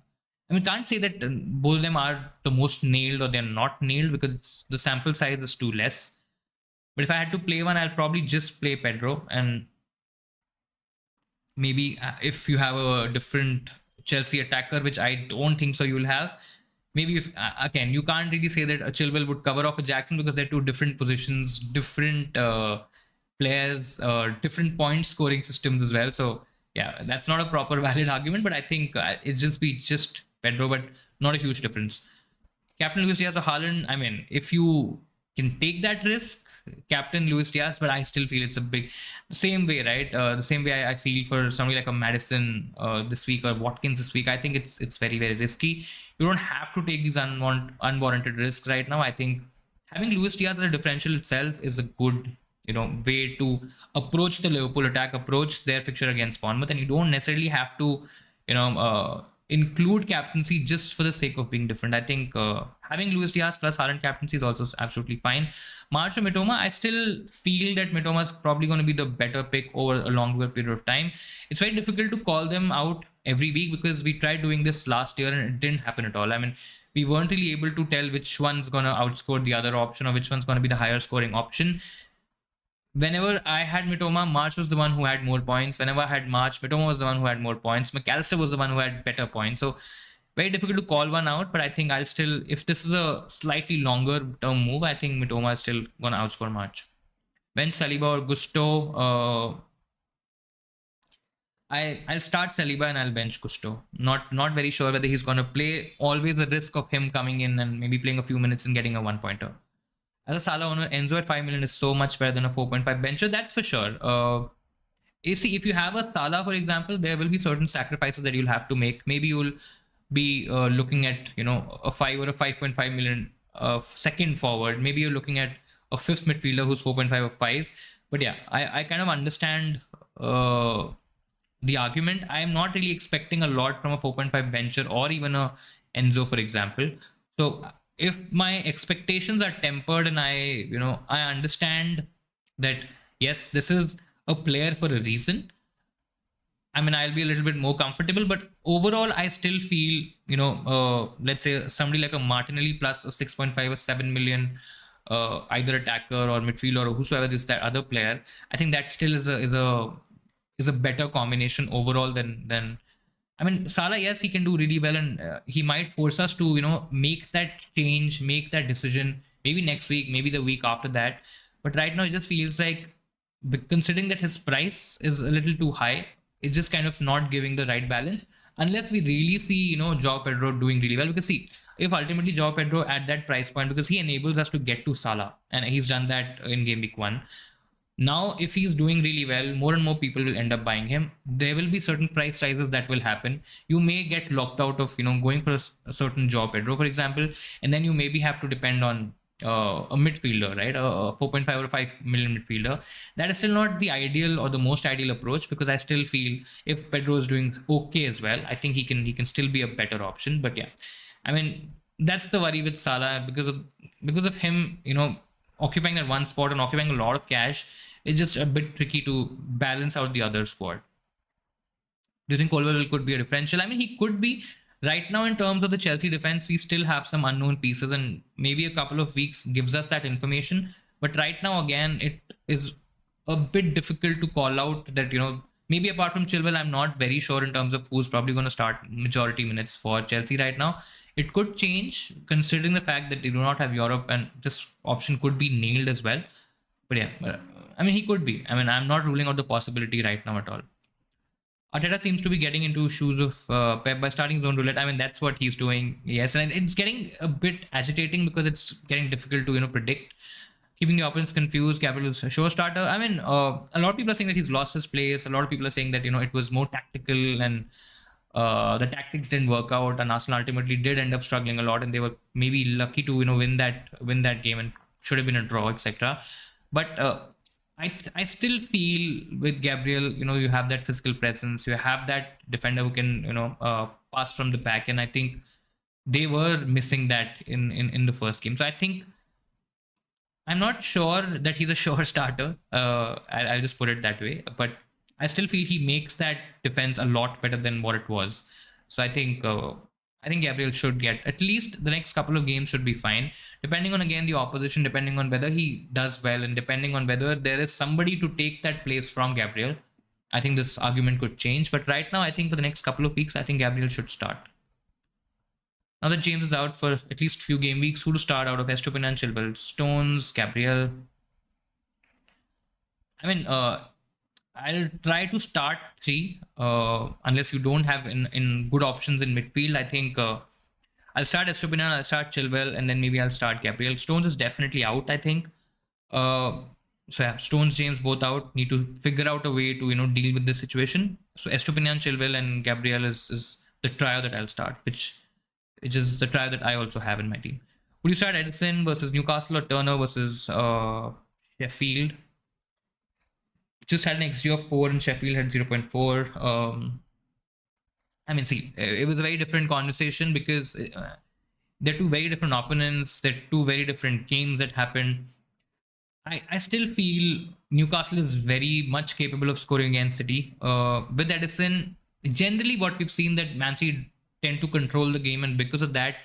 I mean, can't say that both of them are the most nailed or they're not nailed because the sample size is too less. But if I had to play one, I'll probably just play Pedro. And maybe if you have a different Chelsea attacker, which I don't think so you'll have, maybe if again, you can't really say that a Chilwell would cover off a Jackson because they're two different positions, different players, different point scoring systems as well. So yeah, that's not a proper valid argument, but I think it's just Pedro, but not a huge difference. Captain Luis Diaz or Haaland, I mean, if you can take that risk, Captain Luis Diaz, but I still feel it's the same way, right? The same way I feel for somebody like a Madison this week or Watkins this week. I think it's very, very risky. You don't have to take these unwarranted risks right now. I think having Luis Diaz as a differential itself is a good way to approach the Liverpool attack, approach their fixture against Bournemouth, and you don't necessarily have to include captaincy just for the sake of being different. I think having Luis Diaz plus Haaland captaincy is also absolutely fine. March or Mitoma, I still feel that Mitoma is probably going to be the better pick over a longer period of time. It's very difficult to call them out every week because we tried doing this last year and it didn't happen at all. I mean, we weren't really able to tell which one's going to outscore the other option or which one's going to be the higher scoring option. Whenever I had Mitoma, March was the one who had more points. Whenever I had March, Mitoma was the one who had more points. McAllister was the one who had better points. So very difficult to call one out, but I think I'll still, if this is a slightly longer term move, I think Mitoma is still going to outscore March. Bench Saliba or Gusto. I'll start Saliba and I'll bench Gusto. Not very sure whether he's going to play. Always the risk of him coming in and maybe playing a few minutes and getting a 1-pointer. As a Salah owner, Enzo at 5 million is so much better than a 4.5 bencher. That's for sure. See, if you have a Salah, for example, there will be certain sacrifices that you'll have to make. Maybe you'll be looking at, a 5 or a 5.5 million second forward. Maybe you're looking at a fifth midfielder who's 4.5 or 5. But yeah, I kind of understand the argument. I'm not really expecting a lot from a 4.5 bencher or even a Enzo, for example. So if my expectations are tempered and I understand that, yes, this is a player for a reason, I mean, I'll be a little bit more comfortable, but overall, I still feel, let's say somebody like a Martinelli plus a 6.5 or 7 million, either attacker or midfielder or whosoever is that other player, I think that still is a better combination overall than I mean, Salah, yes, he can do really well, and he might force us to, make that change, make that decision, maybe next week, maybe the week after that. But right now, it just feels like, considering that his price is a little too high, it's just kind of not giving the right balance. Unless we really see, Joao Pedro doing really well. Because see, if ultimately Joao Pedro at that price point, because he enables us to get to Salah, and he's done that in game week 1. Now if he's doing really well, more and more people will end up buying him. There will be certain price rises that will happen. You may get locked out of going for a certain Joao Pedro, for example, and then you maybe have to depend on a midfielder, right? A 4.5 or 5 million midfielder. That is still not the ideal or the most ideal approach, because I still feel if Pedro is doing okay as well, I think he can still be a better option. But yeah, I mean, that's the worry with Salah, because of him, occupying that one spot and occupying a lot of cash. It's just a bit tricky to balance out the other squad. Do you think Colwell could be a differential? I mean, he could be. Right now, in terms of the Chelsea defense, we still have some unknown pieces, and maybe a couple of weeks gives us that information. But right now, again, it is a bit difficult to call out that, maybe apart from Chilwell, I'm not very sure in terms of who's probably going to start majority minutes for Chelsea right now. It could change considering the fact that they do not have Europe, and this option could be nailed as well. But yeah, I mean, he could be. I mean, I'm not ruling out the possibility right now at all. Arteta seems to be getting into shoes of Pep by starting zone roulette. I mean, that's what he's doing. Yes, and it's getting a bit agitating because it's getting difficult to predict. Keeping the opponents confused. Gabriel's a show starter. I mean, a lot of people are saying that he's lost his place. A lot of people are saying that it was more tactical, and the tactics didn't work out, and Arsenal ultimately did end up struggling a lot, and they were maybe lucky to win that game, and should have been a draw, etc. But I still feel with Gabriel, you have that physical presence, you have that defender who can pass from the back, and I think they were missing that in the first game. So I think I'm not sure that he's a sure starter. I'll just put it that way. But I still feel he makes that defense a lot better than what it was. So I think Gabriel should get at least the next couple of games should be fine. Depending on again the opposition, depending on whether he does well, and depending on whether there is somebody to take that place from Gabriel, I think this argument could change. But right now, I think for the next couple of weeks, I think Gabriel should start. Now that James is out for at least few game weeks, who to start out of Estupiñán and Chilwell? Stones, Gabriel. I mean, I'll try to start 3, unless you don't have in good options in midfield. I think I'll start Estupiñán, I'll start Chilwell, and then maybe I'll start Gabriel. Stones is definitely out, I think. So yeah, Stones, James both out. Need to figure out a way to deal with this situation. So Estupiñán, Chilwell, and Gabriel is the trio that I'll start, which is the trio that I also have in my team. Would you start Edison versus Newcastle or Turner versus Sheffield? Just had an XG of 4 and Sheffield had 0.4. I mean, see, it was a very different conversation because they're two very different opponents. They're two very different games that happened. I still feel Newcastle is very much capable of scoring against City. With Edison, generally what we've seen that Man City tend to control the game, and because of that,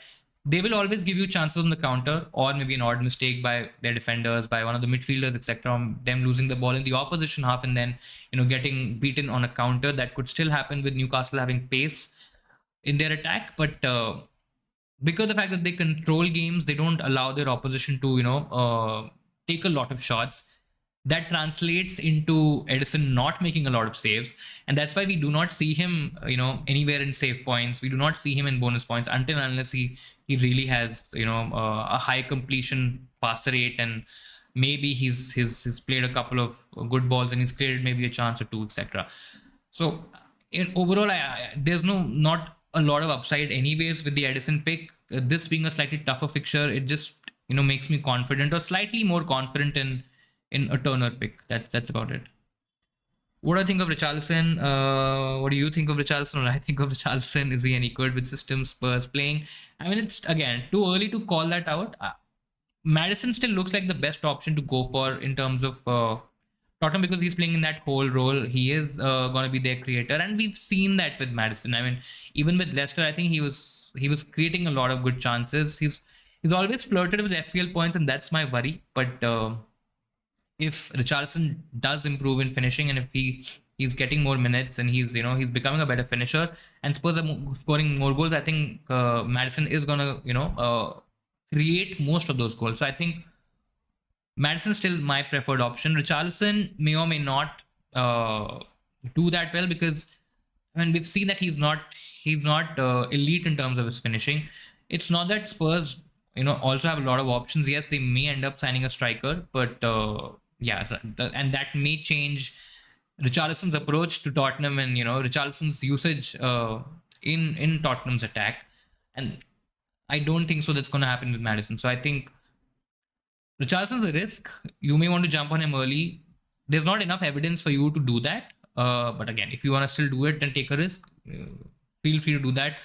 they will always give you chances on the counter, or maybe an odd mistake by their defenders, by one of the midfielders, etc. Them losing the ball in the opposition half and then getting beaten on a counter. That could still happen with Newcastle having pace in their attack, but because of the fact that they control games, they don't allow their opposition to take a lot of shots. That translates into Edison not making a lot of saves, and that's why we do not see him anywhere in save points. We do not see him in bonus points unless he really has a high completion passer rate, and maybe he's played a couple of good balls and he's created maybe a chance or two, etc. So overall, there's not a lot of upside anyways with the Edison pick. This being a slightly tougher fixture, it just makes me confident, or slightly more confident in a Turner pick. That's about it. What do I think of Richarlison? What do you think of Richarlison? What I think of Richarlison? Is he any good with systems Spurs playing? I mean, it's again too early to call that out. Maddison still looks like the best option to go for in terms of Tottenham, because he's playing in that whole role. He is going to be their creator, and we've seen that with Maddison. I mean, even with Leicester, I think he was creating a lot of good chances. He's always flirted with FPL points, and that's my worry. But if Richarlison does improve in finishing, and if he He's getting more minutes and he's becoming a better finisher. And Spurs are scoring more goals. I think Madison is gonna create most of those goals. So I think Madison's still my preferred option. Richarlison may or may not do that well because we've seen that he's not elite in terms of his finishing. It's not that Spurs also have a lot of options. Yes, they may end up signing a striker, but and that may change Richarlison's approach to Tottenham and Richarlison's usage in Tottenham's attack. And I don't think so that's going to happen with Madison. So I think Richarlison's a risk. You may want to jump on him early. There's not enough evidence for you to do that. But again, if you want to still do it and take a risk, feel free to do that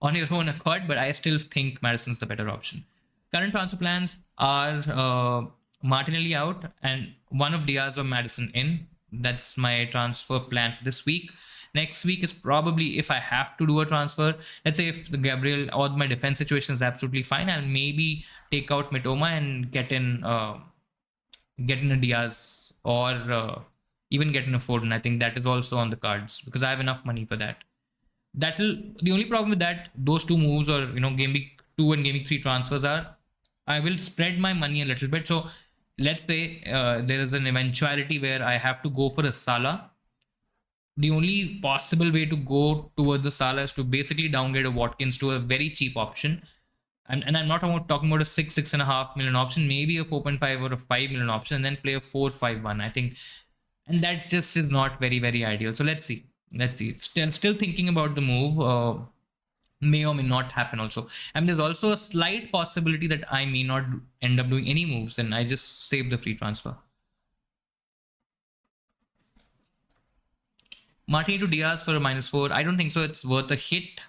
on your own accord. But I still think Madison's the better option. Current transfer plans are Martinelli out and one of Diaz or Madison in. That's my transfer plan for this week. Next week is probably if I have to do a transfer. Let's say if the Gabriel or my defense situation is absolutely fine, I'll maybe take out Mitoma and get in a Diaz or even get in a Foden. I think that is also on the cards because I have enough money for that. The only problem with that, those two moves or game week 2 and game week 3 transfers are I will spread my money a little bit. So let's say there is an eventuality where I have to go for a Salah. The only possible way to go towards the Salah is to basically downgrade a Watkins to a very cheap option. And I'm not talking about a 6.5 million option, maybe a 4.5 or a 5 million option, and then play a 4-5-1. I think, and that just is not very, very ideal. So let's see. Still thinking about the move. May or may not happen also. And there's also a slight possibility that I may not end up doing any moves and I just save the free transfer. Martinelli to Diaz for a -4. I don't think so. It's worth a hit.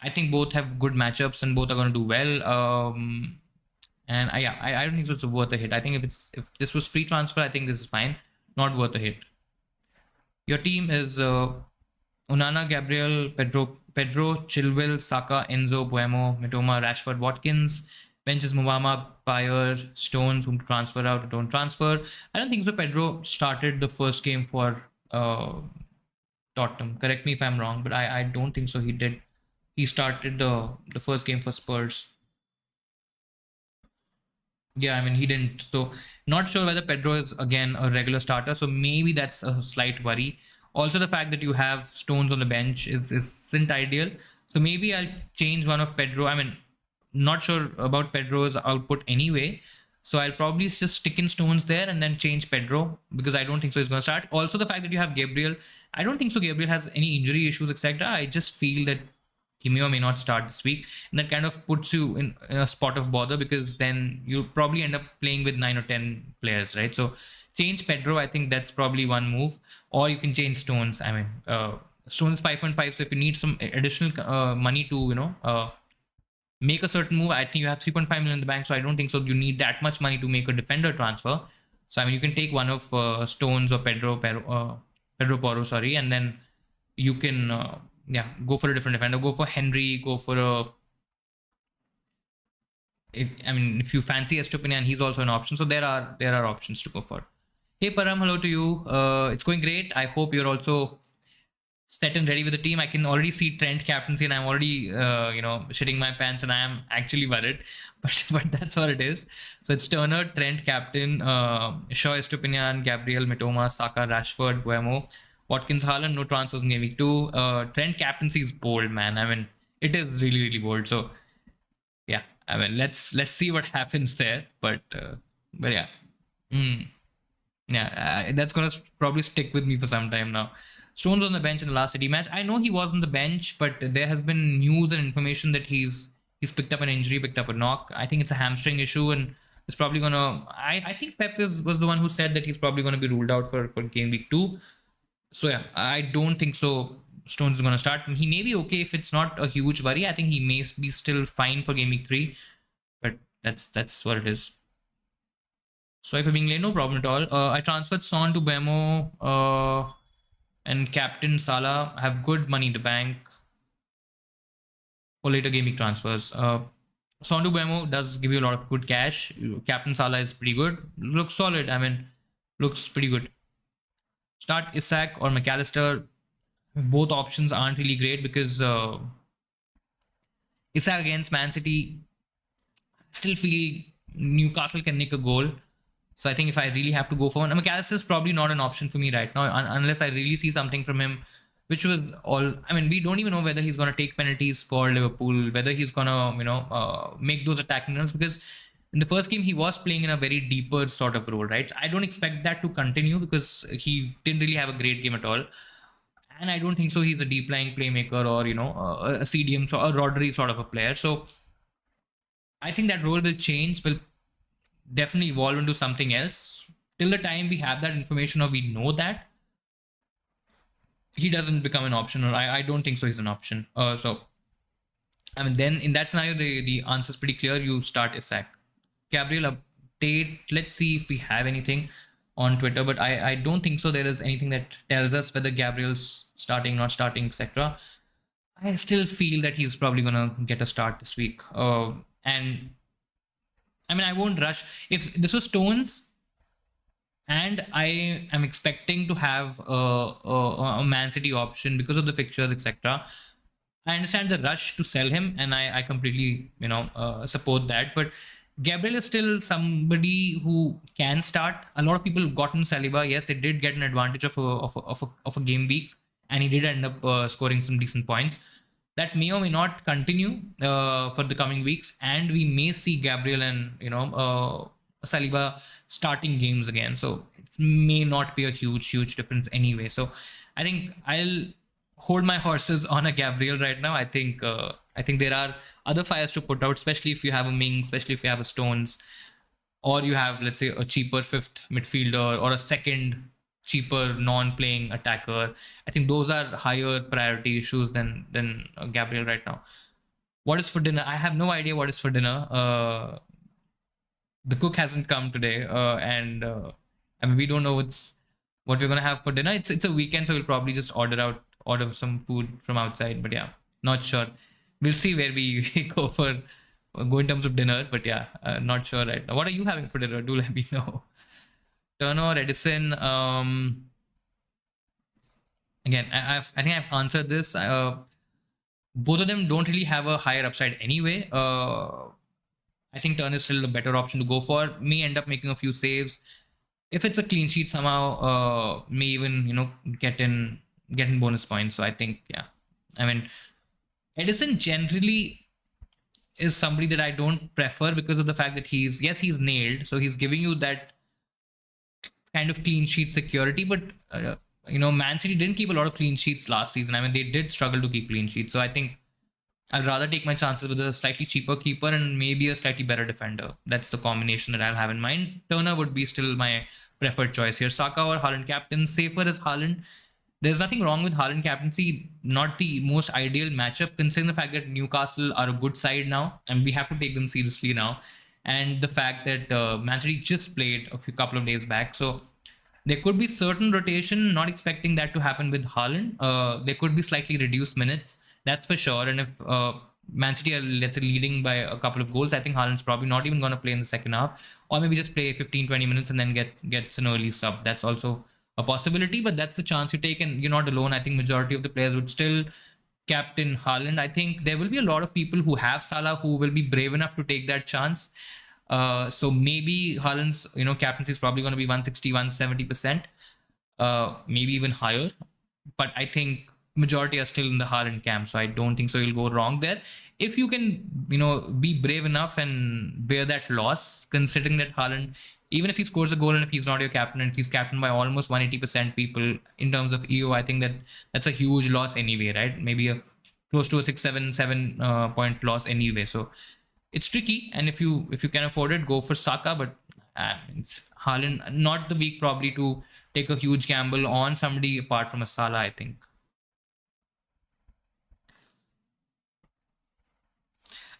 I think both have good matchups and both are going to do well. And I don't think so it's worth a hit. I think if this was free transfer, I think this is fine. Not worth a hit. Your team is Onana, Gabriel, Pedro, Chilwell, Saka, Enzo, Buemo, Mitoma, Rashford, Watkins. Bench is Mubama, Bayer, Stones, whom to transfer out or don't transfer. I don't think so. Pedro started the first game for Tottenham. Correct me if I'm wrong, but I don't think so. He did. He started the first game for Spurs. Yeah, he didn't. So not sure whether Pedro is again a regular starter. So maybe that's a slight worry. Also, the fact that you have Stones on the bench isn't ideal. So maybe I'll change one of Pedro. Not sure about Pedro's output anyway. So I'll probably just stick in Stones there and then change Pedro because I don't think so he's going to start. Also, the fact that you have Gabriel, I don't think so Gabriel has any injury issues, etc. I just feel that he may or may not start this week. And that kind of puts you in a spot of bother because then you probably end up playing with 9 or 10 players, right? So change Pedro. I think that's probably one move. Or you can change Stones. Stones is 5.5. So if you need some additional money to, make a certain move, I think you have 3.5 million in the bank. So I don't think so you need that much money to make a defender transfer. So you can take one of Stones or Pedro Porro, and then you can go for a different defender. Go for Henry. Go for if you fancy Estupinian, he's also an option. So there are options to go for. Hey Param, hello to you. It's going great. I hope you're also set and ready with the team. I can already see Trent captaincy and I'm already shitting my pants and I am actually worried. But that's what it is. So it's Turner, Trent captain, Shaw, Estupinian, Gabriel, Mitoma, Saka, Rashford, Buemo, Watkins, Haaland. No transfers in game week 2. Trent captaincy is bold, man. It is really, really bold. So yeah, let's see what happens there. But yeah. That's gonna probably stick with me for some time now. Stones on the bench in the last City match. I know he was on the bench, but there has been news and information that he's picked up an injury, picked up a knock. I think it's a hamstring issue, and it's probably gonna. I think Pep was the one who said that he's probably gonna be ruled out for game week 2. So yeah, I don't think so. Stones is gonna start. He may be okay if it's not a huge worry. I think he may be still fine for game week 3, but that's what it is. So if you're being late, no problem at all. I transferred Son to Bemo and Captain Salah. I have good money in the bank for later game week transfers. Son to Bemo does give you a lot of good cash. Captain Salah is pretty good. Looks solid. Looks pretty good. start Isak or McAllister. Both options aren't really great because Isak against Man City, still feel Newcastle can nick a goal. So I think if I really have to go for one, McAllister is probably not an option for me right now, unless I really see something from him, which was all. I mean, we don't even know whether he's going to take penalties for Liverpool, whether he's going to, make those attacking runs, because in the first game he was playing in a very deeper sort of role, right? I don't expect that to continue because he didn't really have a great game at all. And I don't think so. He's a deep lying playmaker or a CDM, so a Rodri sort of a player. So I think that role will change, will definitely evolve into something else. Till the time we have that information or we know that, he doesn't become an option, or I don't think so he's an option. So I mean, then in that scenario, the answer is pretty clear. You start Isak. Gabriel update. Let's see if we have anything on Twitter, but I don't think so. There is anything that tells us whether Gabriel's starting, not starting, etc. I still feel that he's probably gonna get a start this week. And I mean, I won't rush. If this was Stones, and I am expecting to have a Man City option because of the fixtures, etc. I understand the rush to sell him, and I completely support that. But Gabriel is still somebody who can start. A lot of people gotten Saliba. Yes, they did get an advantage of a game week, and he did end up scoring some decent points. That may or may not continue for the coming weeks, and we may see Gabriel and Saliba starting games again. So it may not be a huge difference anyway. So I think I'll hold my horses on a Gabriel right now. I think there are other fires to put out, especially if you have a Ming, especially if you have a Stones, or you have, let's say, a cheaper fifth midfielder or a second cheaper non-playing attacker. I think those are higher priority issues than Gabriel right now. What is for dinner? I have no idea what is for dinner. The cook hasn't come today, and I mean, we don't know what we're gonna have for dinner. It's a weekend, so we'll probably just order some food from outside. But yeah, not sure. We'll see where we go in terms of dinner. But yeah, not sure right now. What are you having for dinner? Do let me know. Turner, Edison. Again, I think I've answered this. Both of them don't really have a higher upside anyway. I think Turner is still a better option to go for. May end up making a few saves. If it's a clean sheet somehow, may even get in bonus points. So I think, yeah. I mean, Edison generally is somebody that I don't prefer because of the fact that he's nailed. So he's giving you that kind of clean sheet security. But, Man City didn't keep a lot of clean sheets last season. I mean, they did struggle to keep clean sheets. So I think I'd rather take my chances with a slightly cheaper keeper and maybe a slightly better defender. That's the combination that I'll have in mind. Turner would be still my preferred choice here. Saka or Haaland captain. Safer is Haaland. There's nothing wrong with Haaland captaincy. Not the most ideal matchup, considering the fact that Newcastle are a good side now, and we have to take them seriously now. And the fact that Man City just played a couple of days back. So there could be certain rotation, not expecting that to happen with Haaland. There could be slightly reduced minutes. That's for sure. And if Man City are, let's say, leading by a couple of goals, I think Haaland's probably not even going to play in the second half. Or maybe just play 15-20 minutes and then gets an early sub. That's also a possibility, but that's the chance you take. And you're not alone. I think majority of the players would still captain Haaland. I think there will be a lot of people who have Salah who will be brave enough to take that chance. So maybe Haaland's captaincy is probably going to be 160, 170%, maybe even higher. But I think majority are still in the Haaland camp, so I don't think so you'll go wrong there. If you can, be brave enough and bear that loss, considering that Haaland, even if he scores a goal and if he's not your captain, and if he's captained by almost 180% people in terms of EO, I think that's a huge loss anyway, right? Maybe close to a 6-7 point loss anyway. So it's tricky, and if you can afford it, go for Saka. But it's Haaland, not the week probably to take a huge gamble on somebody apart from a Salah, I think.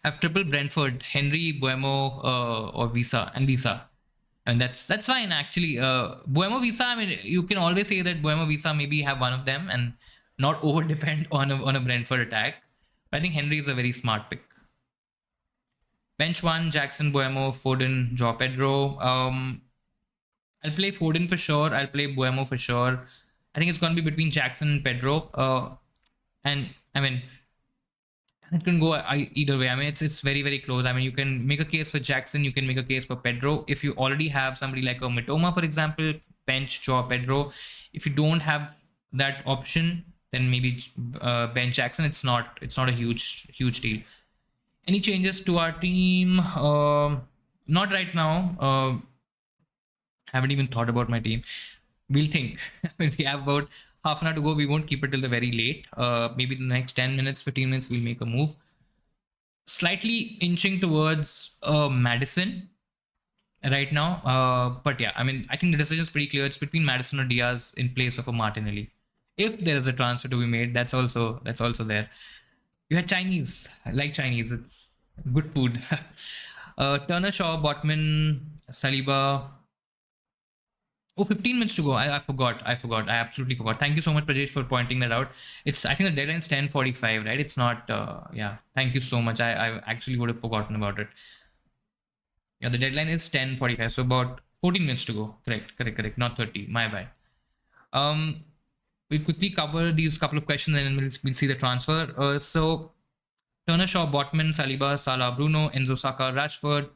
I have triple Brentford, Henry, Buemo, or Visa. And that's fine actually. Buemo, Visa, I mean, you can always say that Buemo, Visa maybe have one of them and not over depend on a Brentford attack. But I think Henry is a very smart pick. Bench 1, Jackson, Buemo, Foden, João Pedro. I'll play Foden for sure. I'll play Buemo for sure. I think it's going to be between Jackson and Pedro. And I mean, it can go either way. I mean, it's very, very close. I mean, you can make a case for Jackson, you can make a case for Pedro. If you already have somebody like a Mitoma, for example, bench Joe Pedro. If you don't have that option, then maybe bench Jackson. It's not a huge deal. Any changes to our team? Not right now. Haven't even thought about my team. We'll think. When we have about half an hour to go, we won't keep it till the very late. Maybe the next 10 minutes, 15 minutes, we'll make a move. Slightly inching towards Madison right now. But yeah, I mean, I think the decision is pretty clear. It's between Madison or Diaz in place of a Martinelli. If there is a transfer to be made, that's also there. You had Chinese. I like Chinese. It's good food. Turner, Shaw, Botman, Saliba. Oh, 15 minutes to go. I forgot. I absolutely forgot. Thank you so much, Prajesh, for pointing that out. I think the deadline's 10:45, right? It's not, yeah. Thank you so much. I actually would have forgotten about it. Yeah, the deadline is 10:45. So about 14 minutes to go. Correct. Not 30. My bad. We'll quickly cover these couple of questions and then we'll see the transfer. So Turner, Shaw, Botman, Saliba, Salah, Bruno, Enzo, Saka, Rashford,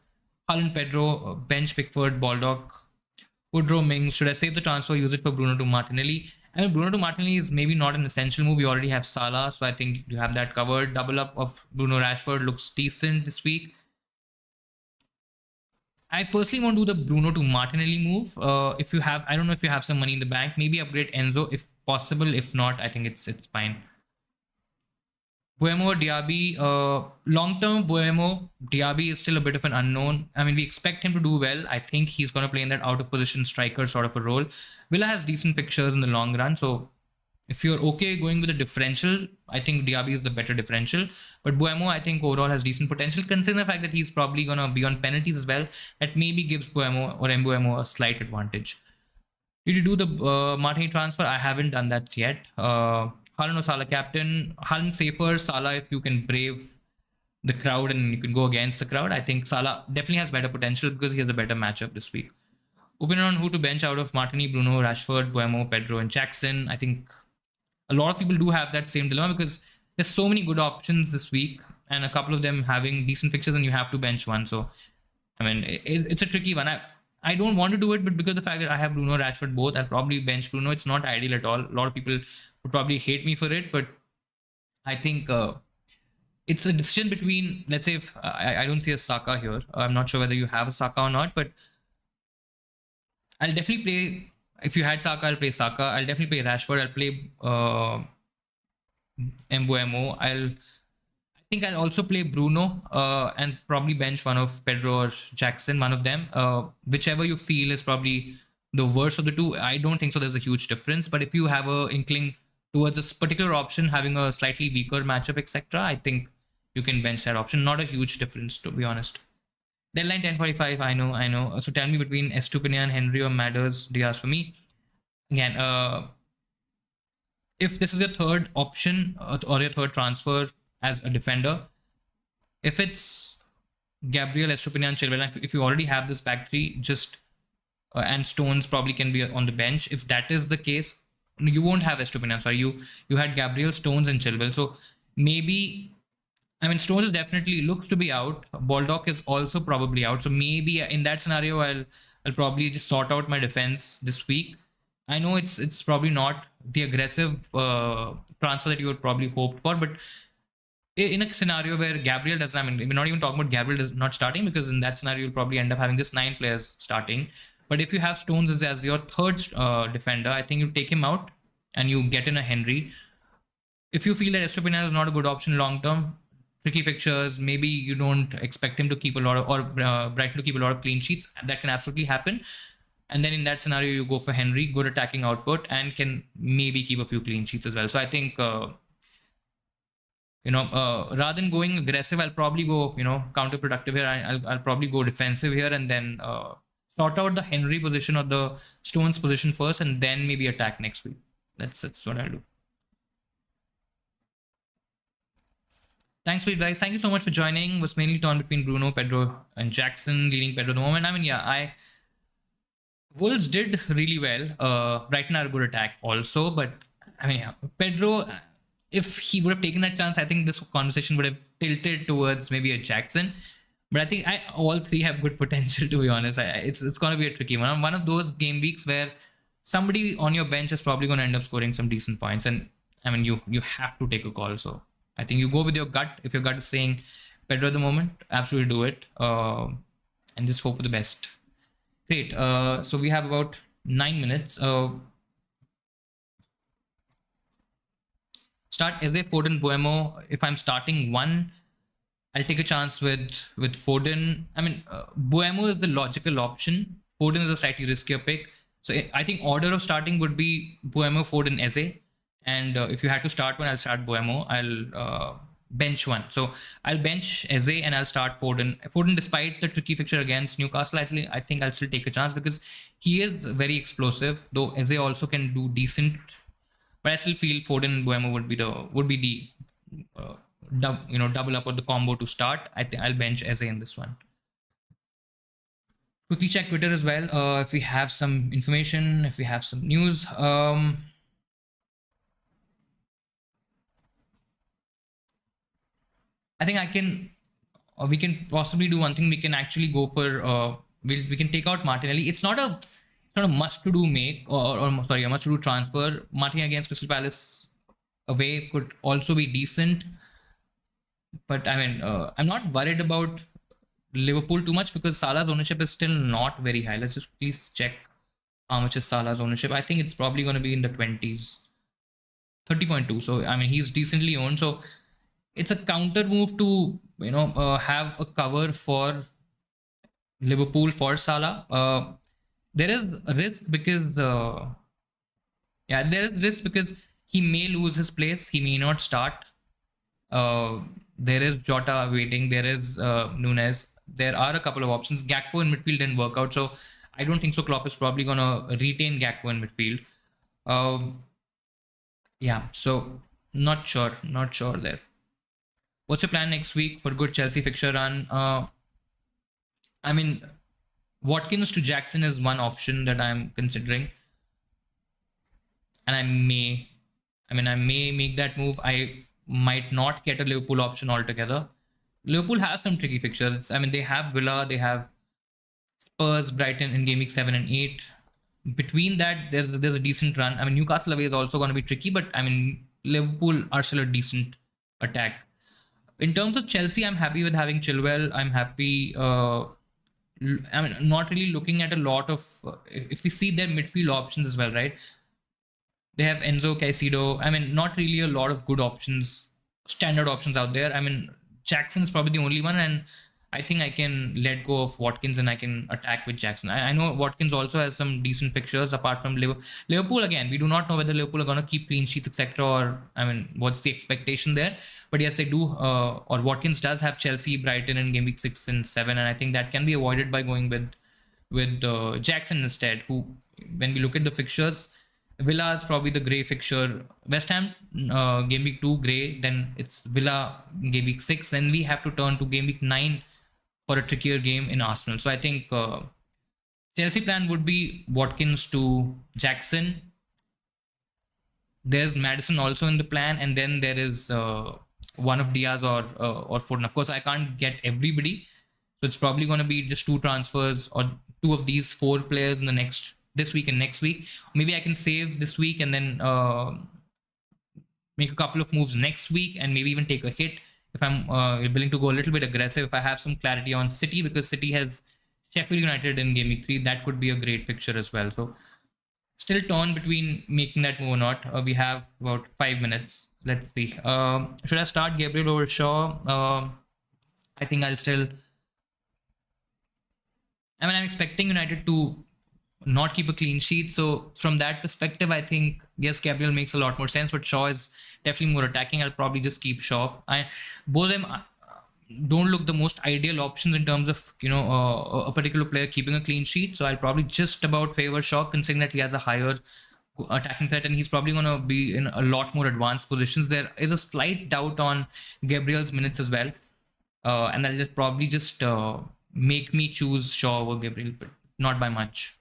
Haaland, Pedro, bench Pickford, Baldock, Woodrow, Mings. Should I save the transfer, use it for Bruno to Martinelli? I mean, Bruno to Martinelli is maybe not an essential move. You already have Salah, so I think you have that covered. Double up of Bruno Rashford looks decent this week. I personally won't do the Bruno to Martinelli move. If you have, I don't know if you have some money in the bank, maybe upgrade Enzo if possible. If not, I think it's fine. Buemo, Diaby, long-term Buemo, Diaby is still a bit of an unknown. I mean, we expect him to do well. I think he's going to play in that out-of-position striker sort of a role. Villa has decent fixtures in the long run, so if you're okay going with a differential, I think Diaby is the better differential. But Buemo, I think overall has decent potential, considering the fact that he's probably going to be on penalties as well. That maybe gives Buemo or Mbuemo a slight advantage. Did you do the Martinelli transfer? I haven't done that yet. Haaland or Salah captain. Haaland safer. Salah, if you can brave the crowd and you can go against the crowd. I think Salah definitely has better potential because he has a better matchup this week. Opinion on who to bench out of Martinelli, Bruno, Rashford, Buemo, Pedro, and Jackson. I think a lot of people do have that same dilemma because there's so many good options this week and a couple of them having decent fixtures and you have to bench one. So, I mean, it's a tricky one. I don't want to do it, but because of the fact that I have Bruno, Rashford both, I'll probably bench Bruno. It's not ideal at all. A lot of people would probably hate me for it, but I think it's a decision between, let's say, if I don't see a Saka here. I'm not sure whether you have a Saka or not, but I'll definitely play. If you had Saka, I'll play Saka. I'll definitely play Rashford. I'll play Mbuemo. I think I'll also play Bruno and probably bench one of Pedro or Jackson, one of them. Whichever you feel is probably the worst of the two. I don't think so there's a huge difference. But if you have a inkling towards this particular option, having a slightly weaker matchup, etc., I think you can bench that option. Not a huge difference, to be honest. Deadline 10:45, I know. So tell me between Estupinian, Henry or Madders, Diaz for me. Again, if this is your third option or your third transfer as a defender, if it's Gabriel, Estupinian, Chilwell, if you already have this back three, just and Stones probably can be on the bench. If that is the case, you won't have Estupinian. Sorry, you had Gabriel, Stones, and Chilwell. So maybe. I mean, Stones is definitely looks to be out. Baldock is also probably out. So maybe in that scenario, I'll probably just sort out my defense this week. I know it's probably not the aggressive transfer that you would probably hoped for, but in a scenario where Gabriel doesn't, I mean, we're not even talking about Gabriel not starting because in that scenario you'll probably end up having just 9 players starting. But if you have Stones as your third defender, I think you take him out and you get in a Henry. If you feel that Estupinian is not a good option long term, tricky fixtures, maybe you don't expect him to keep a lot of, or Brighton to keep a lot of clean sheets. That can absolutely happen. And then in that scenario, you go for Henry, good attacking output, and can maybe keep a few clean sheets as well. So I think, rather than going aggressive, I'll probably go, counterproductive here. I'll probably go defensive here and then sort out the Henry position or the Stones position first, and then maybe attack next week. That's what I'll do. Thanks for you guys. Thank you so much for joining. Was mainly torn between Bruno, Pedro, and Jackson, leading Pedro at the moment. I mean, yeah, Wolves did really well. Brighton are a good attack also, but I mean, yeah, Pedro, if he would have taken that chance, I think this conversation would have tilted towards maybe a Jackson. But I think all three have good potential. To be honest, it's going to be a tricky one. One of those game weeks where somebody on your bench is probably going to end up scoring some decent points, and I mean, you have to take a call. So I think you go with your gut. If your gut is saying Pedro at the moment, absolutely do it, and just hope for the best. Great. So we have about 9 minutes. Start Eze, Foden, Buemo. If I'm starting one, I'll take a chance with Foden. I mean, Buemo is the logical option. Foden is a slightly riskier pick. So I think order of starting would be Buemo, Foden, Eze. And if you had to start one, I'll start Buemo. I'll bench one. So I'll bench Eze and I'll start Foden. Foden, despite the tricky fixture against Newcastle, I think I'll still take a chance because he is very explosive. Though Eze also can do decent, but I still feel Foden and Buemo would be the double up or the combo to start. I think I'll bench Eze in this one. Quickly check Twitter as well. If we have some information, if we have some news. I think we can possibly do one thing. We can actually go for we can take out Martinelli. It's not a must to do make or sorry, a must to do transfer. Martin against Crystal Palace away could also be decent, but I mean, I'm not worried about Liverpool too much because Salah's ownership is still not very high. Let's just please check how much is Salah's ownership. I think it's probably going to be in the 20s, 30.2. So I mean, he's decently owned. So it's a counter move to have a cover for Liverpool for Salah. There is a risk because there is risk because he may lose his place. He may not start. There is Jota waiting. There is Nunes. There are a couple of options. Gakpo in midfield didn't work out, so I don't think so. Klopp is probably gonna retain Gakpo in midfield. So not sure there. What's your plan next week for good Chelsea fixture run? I mean, Watkins to Jackson is one option that I'm considering, and I may make that move. I might not get a Liverpool option altogether. Liverpool has some tricky fixtures. I mean, they have Villa, they have Spurs, Brighton in game week 7 and 8. Between that, there's a decent run. I mean, Newcastle away is also going to be tricky, but I mean, Liverpool are still a decent attack. In terms of Chelsea, I'm happy with having Chilwell. I'm happy. I mean, not really looking at a lot of. If we see their midfield options as well, right? They have Enzo, Caicedo. I mean, not really a lot of good options, standard options out there. I mean, Jackson's probably the only one, and I think I can let go of Watkins and I can attack with Jackson. I know Watkins also has some decent fixtures apart from Liverpool. Again, we do not know whether Liverpool are going to keep clean sheets, etc. Or I mean, what's the expectation there? But yes, they do. Or Watkins does have Chelsea, Brighton in game week 6 and 7, and I think that can be avoided by going with Jackson instead. Who, when we look at the fixtures, Villa is probably the grey fixture. West Ham game week 2 grey, then it's Villa game week 6. Then we have to turn to game week 9 for a trickier game in Arsenal. So I think Chelsea plan would be Watkins to Jackson. There's Madison also in the plan, and then there is one of Diaz or Foden. Of course, I can't get everybody, so it's probably going to be just 2 transfers or 2 of these 4 players in this week and next week. Maybe I can save this week and then make a couple of moves next week and maybe even take a hit if I'm willing to go a little bit aggressive. If I have some clarity on City, because City has Sheffield United in game week 3, that could be a great picture as well. So still torn between making that move or not. We have about 5 minutes. Let's see. Should I start Gabriel over Shaw? I think I'll still. I mean, I'm expecting United to not keep a clean sheet. So from that perspective, I think, yes, Gabriel makes a lot more sense, but Shaw is definitely more attacking. I'll probably just keep Shaw. Both of them don't look the most ideal options in terms of, a particular player keeping a clean sheet. So I'll probably just about favor Shaw, considering that he has a higher attacking threat and he's probably going to be in a lot more advanced positions. There is a slight doubt on Gabriel's minutes as well. And that'll probably just make me choose Shaw over Gabriel, but not by much.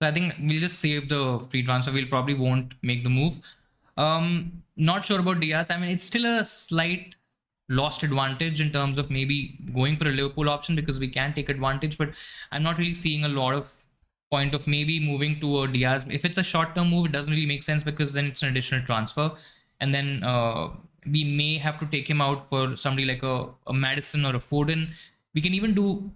So I think we'll just save the free transfer. We'll probably won't make the move. Not sure about Diaz. I mean, it's still a slight lost advantage in terms of maybe going for a Liverpool option because we can take advantage, but I'm not really seeing a lot of point of maybe moving to a Diaz. If it's a short-term move, it doesn't really make sense because then it's an additional transfer, and then we may have to take him out for somebody like a Madison or a Foden. We can even do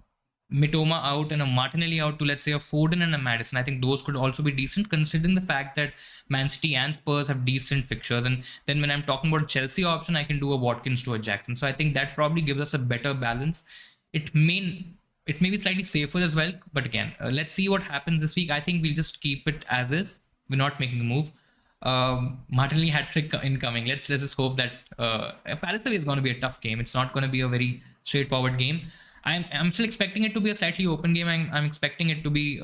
Mitoma out and a Martinelli out to, let's say, a Foden and a Madison. I think those could also be decent considering the fact that Man City and Spurs have decent fixtures. And then when I'm talking about Chelsea option, I can do a Watkins to a Jackson. So I think that probably gives us a better balance. It may it may be slightly safer as well, but again, let's see what happens this week. I think we'll just keep it as is. We're not making a move. Martinelli hat trick incoming. Let's just hope that Palace away is going to be a tough game. It's not going to be a very straightforward game. I'm still expecting it to be a slightly open game. I'm expecting it to be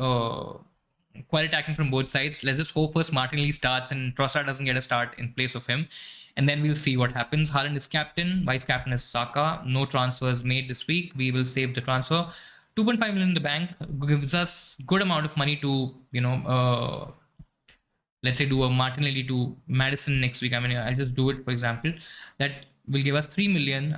quite attacking from both sides. Let's just hope first Martinelli starts and Trossard doesn't get a start in place of him, and then we'll see what happens. Haaland is captain. Vice captain is Saka. No transfers made this week. We will save the transfer. 2.5 million in the bank gives us good amount of money to let's say do a Martinelli to Madison next week. I mean, I'll just do it for example. That will give us 3 million.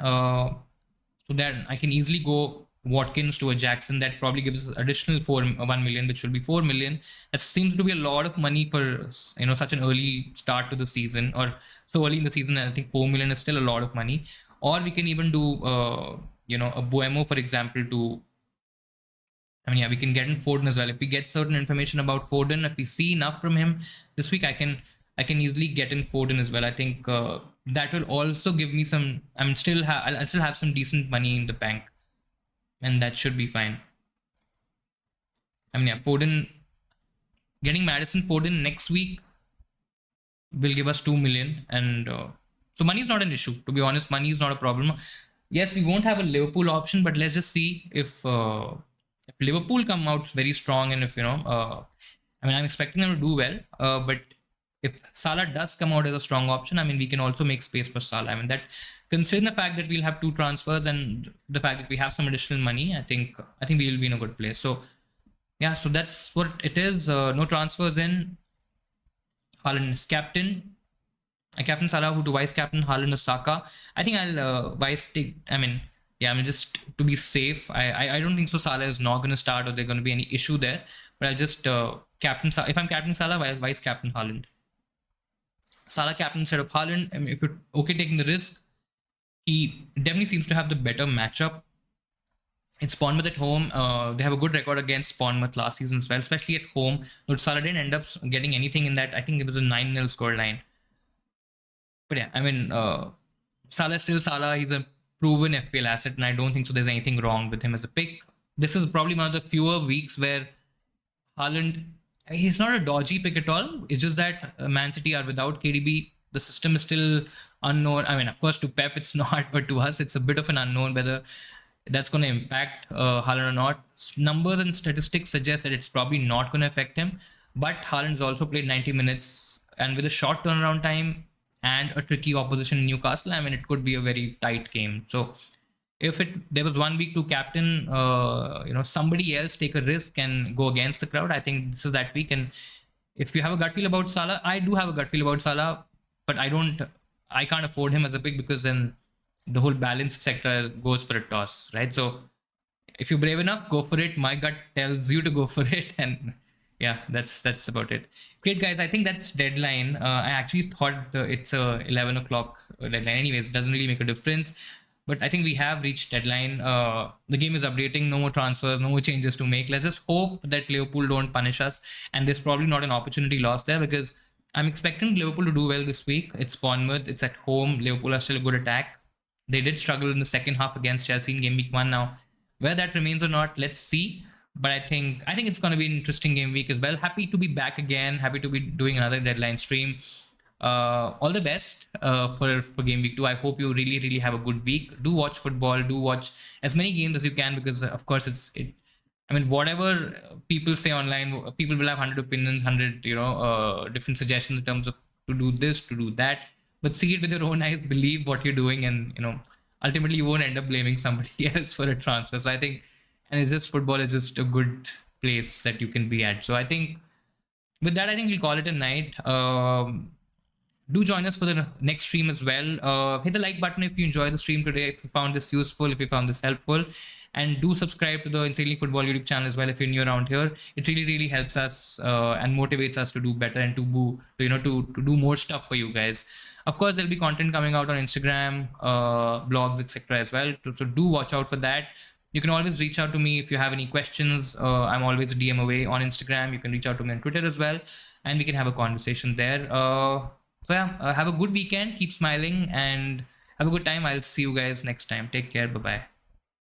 So that I can easily go Watkins to a Jackson. That probably gives us additional 1 million, which will be 4 million. That seems to be a lot of money for such an early start to the season, or so early in the season. I think 4 million is still a lot of money. Or we can even do a Buemo, for example, to we can get in Foden as well. If we get certain information about Foden, if we see enough from him this week, I can easily get in Foden as well. I think that will also give me some. I'll still have some decent money in the bank, and that should be fine. Foden, getting Madison Foden next week will give us 2 million, and so money is not an issue. To be honest, money is not a problem. Yes, we won't have a Liverpool option, but let's just see if Liverpool come out very strong, and if I'm expecting them to do well, but if Salah does come out as a strong option, we can also make space for Salah. That considering the fact that we'll have 2 transfers and the fact that we have some additional money, I think we will be in a good place. So yeah, so that's what it is. No transfers in. Haaland is captain. I captain Salah, who to vice captain Haaland or Saka. I think I'll vice take. Just to be safe. I don't think so. Salah is not going to start, or there's going to be any issue there. But I'll just captain. If I'm captain Salah, vice captain Haaland. Salah captain instead of Haaland. If you're okay taking the risk, he definitely seems to have the better matchup. It's Bournemouth at home. They have a good record against Bournemouth last season as well, especially at home. But Salah didn't end up getting anything in that. I think it was a 9-0 scoreline. But yeah, Salah is still Salah. He's a proven FPL asset, and I don't think so there's anything wrong with him as a pick. This is probably one of the fewer weeks where Haaland, he's not a dodgy pick at all. It's just that Man City are without KDB. The system is still unknown. Of course, to Pep it's not, but to us it's a bit of an unknown whether that's going to impact Haaland or not. Numbers and statistics suggest that it's probably not going to affect him. But Haaland's also played 90 minutes, and with a short turnaround time and a tricky opposition in Newcastle, it could be a very tight game. So if there was 1 week to captain, somebody else take a risk and go against the crowd, I think this is that week. And if you have a gut feel about Salah, I do have a gut feel about Salah, but I can't afford him as a pick because then the whole balance sector goes for a toss, right? So if you're brave enough, go for it. My gut tells you to go for it, and yeah, that's about it. Great, guys. I think that's deadline. I actually thought it's a 11 o'clock deadline. Anyways, it doesn't really make a difference. But I think we have reached deadline. The game is updating. No more transfers, no more changes to make. Let's just hope that Liverpool don't punish us. And there's probably not an opportunity lost there, because I'm expecting Liverpool to do well this week. It's Bournemouth. It's at home. Liverpool are still a good attack. They did struggle in the second half against Chelsea in game week 1 now. Where that remains or not, let's see. But I think it's going to be an interesting game week as well. Happy to be back again. Happy to be doing another deadline stream. All the best for game week 2. I hope you really have a good week. Do watch football. Do watch as many games as you can, because of course whatever people say online, people will have 100 opinions, 100 different suggestions in terms of to do this, to do that. But see it with your own eyes. Believe what you're doing, and ultimately you won't end up blaming somebody else for a transfer. So I think, and it's just football is just a good place that you can be at. So I think with that, I think we'll call it a night. Do join us for the next stream as well. Hit the like button if you enjoyed the stream today, if you found this useful, if you found this helpful, and do subscribe to the Insanely Football YouTube channel as well if you're new around here. It really, really helps us and motivates us to do better and to do more stuff for you guys. Of course, there'll be content coming out on Instagram, blogs, etc. as well. So do watch out for that. You can always reach out to me if you have any questions. I'm always a DM away on Instagram. You can reach out to me on Twitter as well, and we can have a conversation there. So yeah, have a good weekend. Keep smiling and have a good time. I'll see you guys next time. Take care. Bye bye.